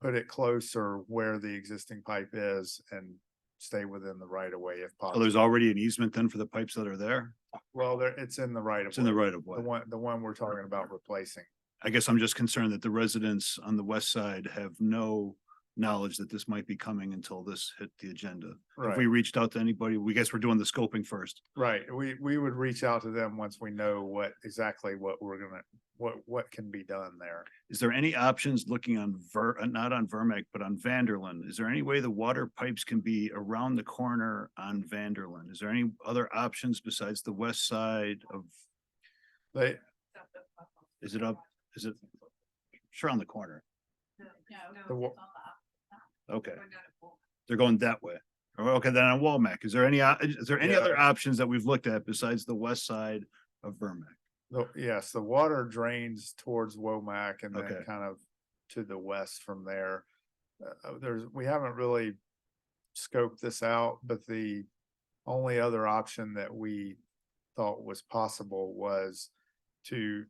put it closer where the existing pipe is and stay within the right of way if So possible. there's already an easement then for the pipes that are there? Well, it's in the right of way. It's in the right of way. The one we're talking about replacing. I guess I'm just concerned that the residents on the west side have no knowledge that this might be coming until this hit the agenda. If we Right. reached out to anybody, we guess we're doing the scoping first. Right, we would reach out to them once we know exactly what we're gonna, what can be done there. Is there any options looking on not on Vermac, but on Vanderlyn? Is there any way the water pipes can be around the corner on Vanderlyn? Is there any other options besides the west side of, is it up, is it? Sure, on the corner. Okay. They're going that way. Okay, then on Walmack, is there any Yeah. other options that we've looked at besides the west side of Vermac? Yes, the water drains towards Womack and then Okay. kind of to the west from there. We haven't really scoped this out, but the only other option that we thought was possible was to,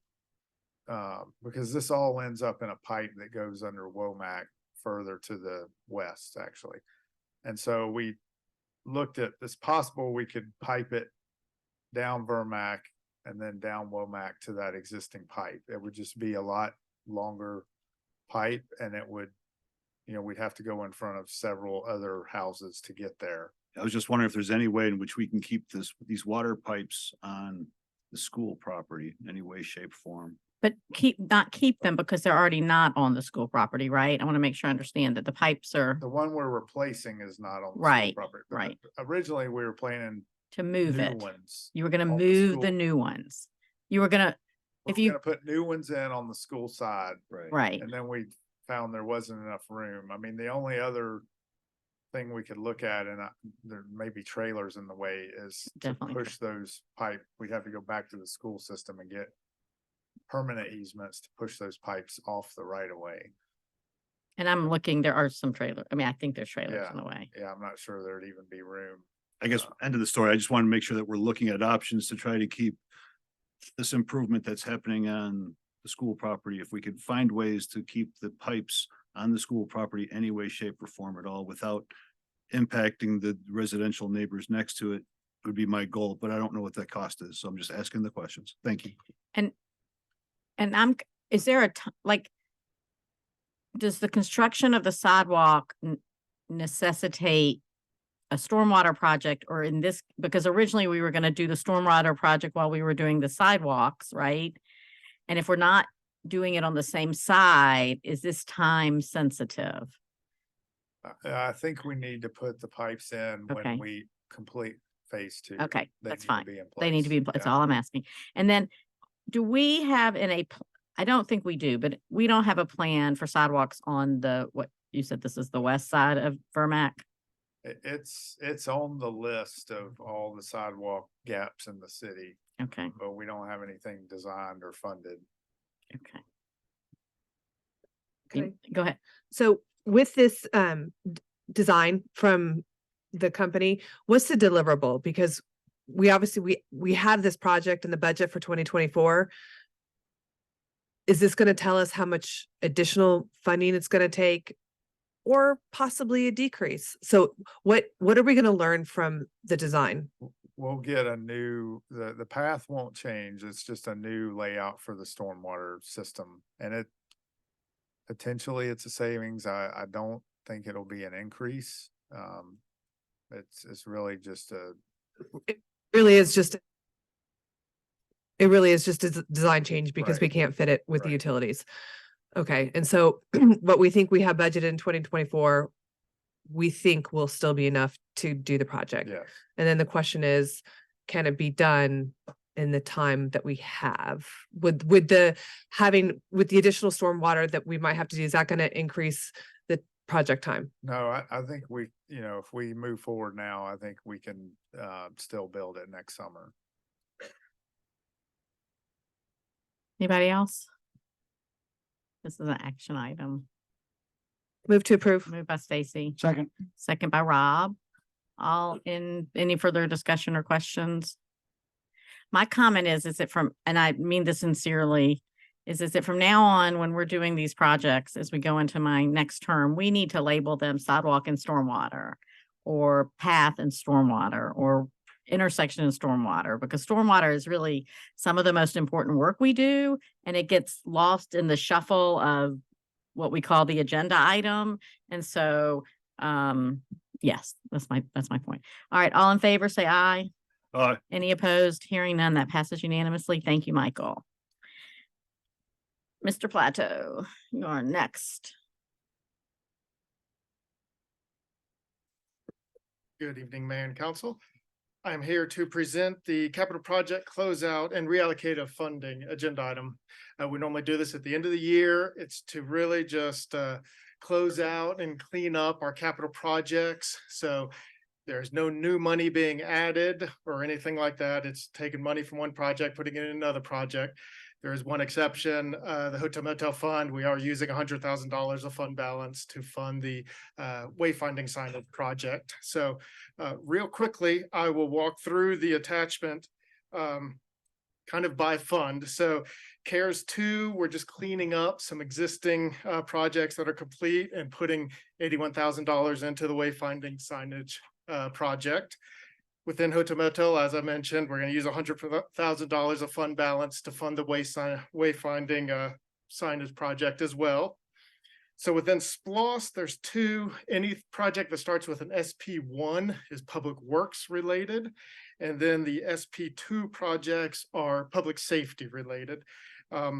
because this all ends up in a pipe that goes under Womack further to the west, actually. And so we looked at, it's possible we could pipe it down Vermac and then down Womack to that existing pipe. It would just be a lot longer pipe, and it would, we'd have to go in front of several other houses to get there. I was just wondering if there's any way in which we can keep these water pipes on the school property in any way, shape, form. but not keep them because they're already not on the school property, right? I want to make sure I understand that the pipes are The one we're replacing is not on the school Right, property. but right. Originally, we were planning to move new it. ones. You were gonna on the move school. the new ones. You were gonna, We if were you, gonna put new ones in on the school side. right, And then we found there wasn't enough room. I mean, the only other thing we could look at, and there may be trailers in the way, is to Definitely. push those pipe. We'd have to go back to the school system and get permanent easements to push those pipes off the right of way. and I'm looking, there are some trailers. I mean, I think there's trailers Yeah. in the way. Yeah, I'm not sure there'd even be room. I guess, end of the story. I just want to make sure that we're looking at options to try to keep this improvement that's happening on the school property. If we could find ways to keep the pipes on the school property any way, shape or form at all without impacting the residential neighbors next to it would be my goal, but I don't know what that cost is. So I'm just asking the questions. Thank you. And is there does the construction of the sidewalk necessitate a stormwater project, or in this, because originally we were gonna do the stormwater project while we were doing the sidewalks, right? And if we're not doing it on the same side, is this time sensitive? I think we need to put the pipes in Okay. when we complete phase 2. Okay, They that's need to fine. be in They need to be in place. place. That's Yeah. all I'm asking. And then, do we have I don't think we do, but we don't have a plan for sidewalks on what you said, this is the west side of Vermac? It's on the list of all the sidewalk gaps in the city, Okay, but we don't have anything designed or funded. okay. Okay. Go ahead. So with this design from the company, what's the deliverable? Because we obviously, we had this project in the budget for 2024. Is this going to tell us how much additional funding it's going to take or possibly a decrease? So what are we going to learn from the design? We'll get a new, the path won't change. It's just a new layout for the stormwater system. And it potentially it's a savings. I don't think it'll be an increase. It's really just a. It really is just a design change because Right. we can't fit it with the Right. utilities. Okay, and so what we think we have budgeted in 2024, we think will still be enough to do the project. Yes. And then the question is, can it be done in the time that we have? With the additional stormwater that we might have to do, is that going to increase the project time? No, I think we, if we move forward now, I think we can still build it next summer. Anybody else? This is an action item. Move to approve. Moved by Stacy, Second. second by Rob. All in, any further discussion or questions? My comment is it from, and I mean this sincerely, is it from now on, when we're doing these projects, as we go into my next term, we need to label them sidewalk and stormwater, or path and stormwater, or intersection and stormwater, because stormwater is really some of the most important work we do, and it gets lost in the shuffle of what we call the agenda item. And so, yes, that's my point. All right, all in favor, say aye. Aye. Any opposed? Hearing none, that passes unanimously. Thank you, Michael. Mr. Plateau, you're next. Good evening, Mayor and Council. I'm here to present the capital project closeout and reallocate of funding agenda item. We normally do this at the end of the year. It's to really just close out and clean up our capital projects. So there's no new money being added or anything like that. It's taking money from one project, putting it in another project. There is one exception, the Hotel Motel Fund. We are using $100,000 of fund balance to fund the wayfinding signage project. So real quickly, I will walk through the attachment kind of by fund. So CARES 2, we're just cleaning up some existing projects that are complete and putting $81,000 into the wayfinding signage project. Within Hotel Motel, as I mentioned, we're going to use $100,000 of fund balance to fund the wayfinding signage project as well. So within SPLOST, there's any project that starts with an SP1 is public works related. And then the SP2 projects are public safety related. I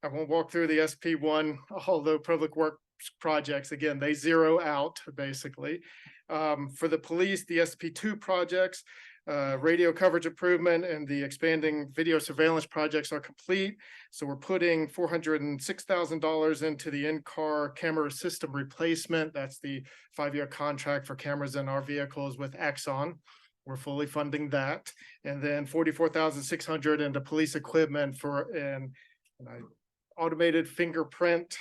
won't walk through the SP1, although public works projects, again, they zero out basically. For the police, the SP2 projects, radio coverage improvement and the expanding video surveillance projects are complete. So we're putting $406,000 into the in-car camera system replacement. That's the 5-year contract for cameras in our vehicles with Axon. We're fully funding that. And then $44,600 into police equipment for an automated fingerprint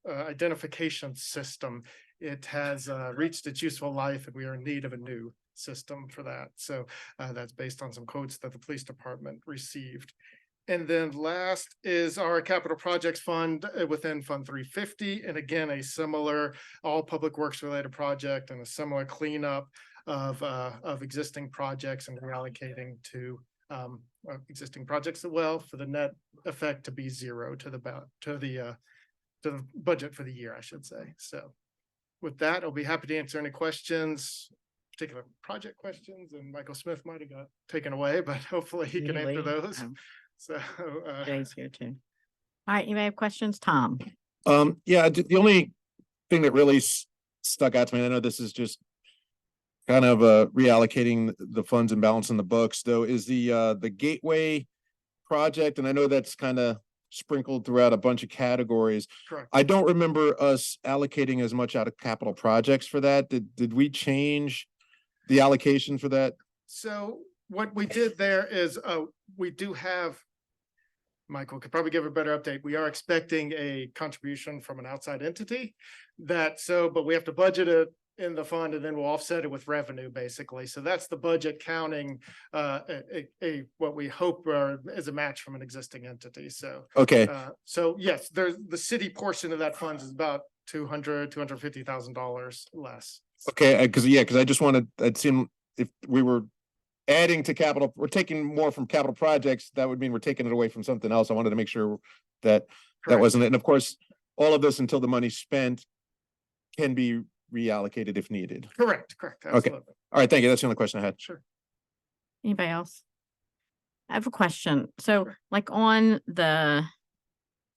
identification system. It has reached its useful life and we are in need of a new system for that. So that's based on some quotes that the police department received. And then last is our capital projects fund within Fund 350. And again, a similar all public works related project and a similar cleanup of existing projects and reallocating to existing projects as well, for the net effect to be zero to the budget for the year, I should say. So with that, I'll be happy to answer any questions, particular project questions, and Michael Smith might have got taken away, but hopefully he can answer those. So Jay's here too. All right, you may have questions, Tom. Yeah, the only thing that really stuck out to me, I know this is just kind of reallocating the funds and balancing the books, though, is the Gateway project, and I know that's kind of sprinkled throughout a bunch of categories. Correct. I don't remember us allocating as much out of capital projects for that. Did we change the allocation for that? So what we did there is we do have, Michael could probably give a better update. We are expecting a contribution from an outside entity but we have to budget it in the fund and then we'll offset it with revenue, basically. So that's the budget counting, what we hope is a match from an existing entity. So, Okay, so yes, there's the city portion of that fund is about $250,000 less. okay, because I just wanted, it seemed if we were adding to capital, we're taking more from capital projects, that would mean we're taking it away from something else. I wanted to make sure that Correct. wasn't it. And of course, all of this until the money's spent can be reallocated if needed. Correct. Absolutely. All right, thank you. That's the only question I had. Sure. Anybody else? I have a question. So like on the,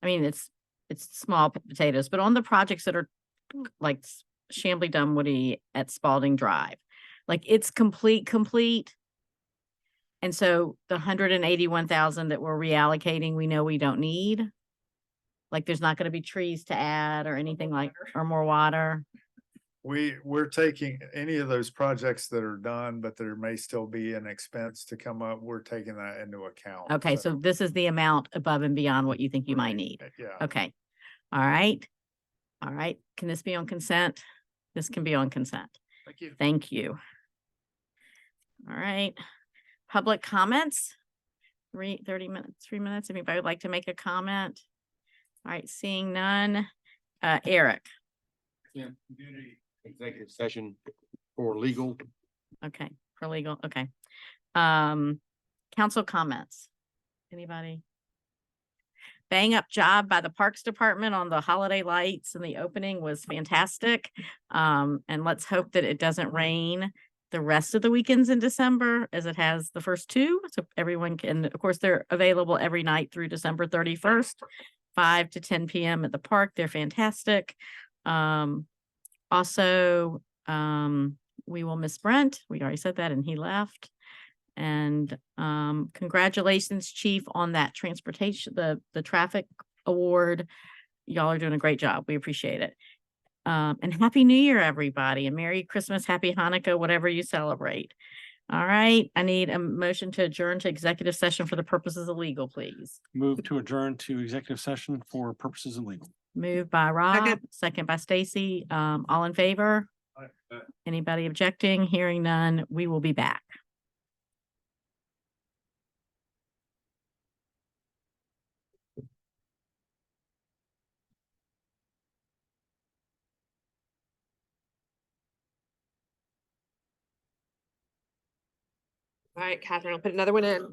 I mean, it's small potatoes, but on the projects that are like Chamblee Dunwoody at Spalding Drive, like it's complete. And so the 181,000 that we're reallocating, we know we don't need. Like there's not going to be trees to add or anything like, or more water. We're taking any of those projects that are done, but there may still be an expense to come up. We're taking that into account. Okay, so this is the amount above and beyond what you think you might need. Yeah. Okay. All right. Can this be on consent? This can be on consent. Thank you. Thank you. All right. Public comments? 30 minutes, 3 minutes. Anybody would like to make a comment? All right, seeing none. Eric. Yeah. Executive session for legal. Okay, for legal. Okay. Council comments. Anybody? Bang up job by the Parks Department on the holiday lights and the opening was fantastic. And let's hope that it doesn't rain the rest of the weekends in December as it has the first two. So everyone can, of course, they're available every night through December 31st, 5 to 10 p.m. at the park. They're fantastic. Also, we will miss Brent. We already said that and he left. And congratulations, Chief, on that transportation, the traffic award. Y'all are doing a great job. We appreciate it. And Happy New Year, everybody, and Merry Christmas, Happy Hanukkah, whatever you celebrate. All right, I need a motion to adjourn to executive session for the purposes of legal, please. Move to adjourn to executive session for purposes of legal. Moved by Rob, second by Stacy. All in favor? Anybody objecting? Hearing none, we will be back. All right, Catherine, I'll put another one in.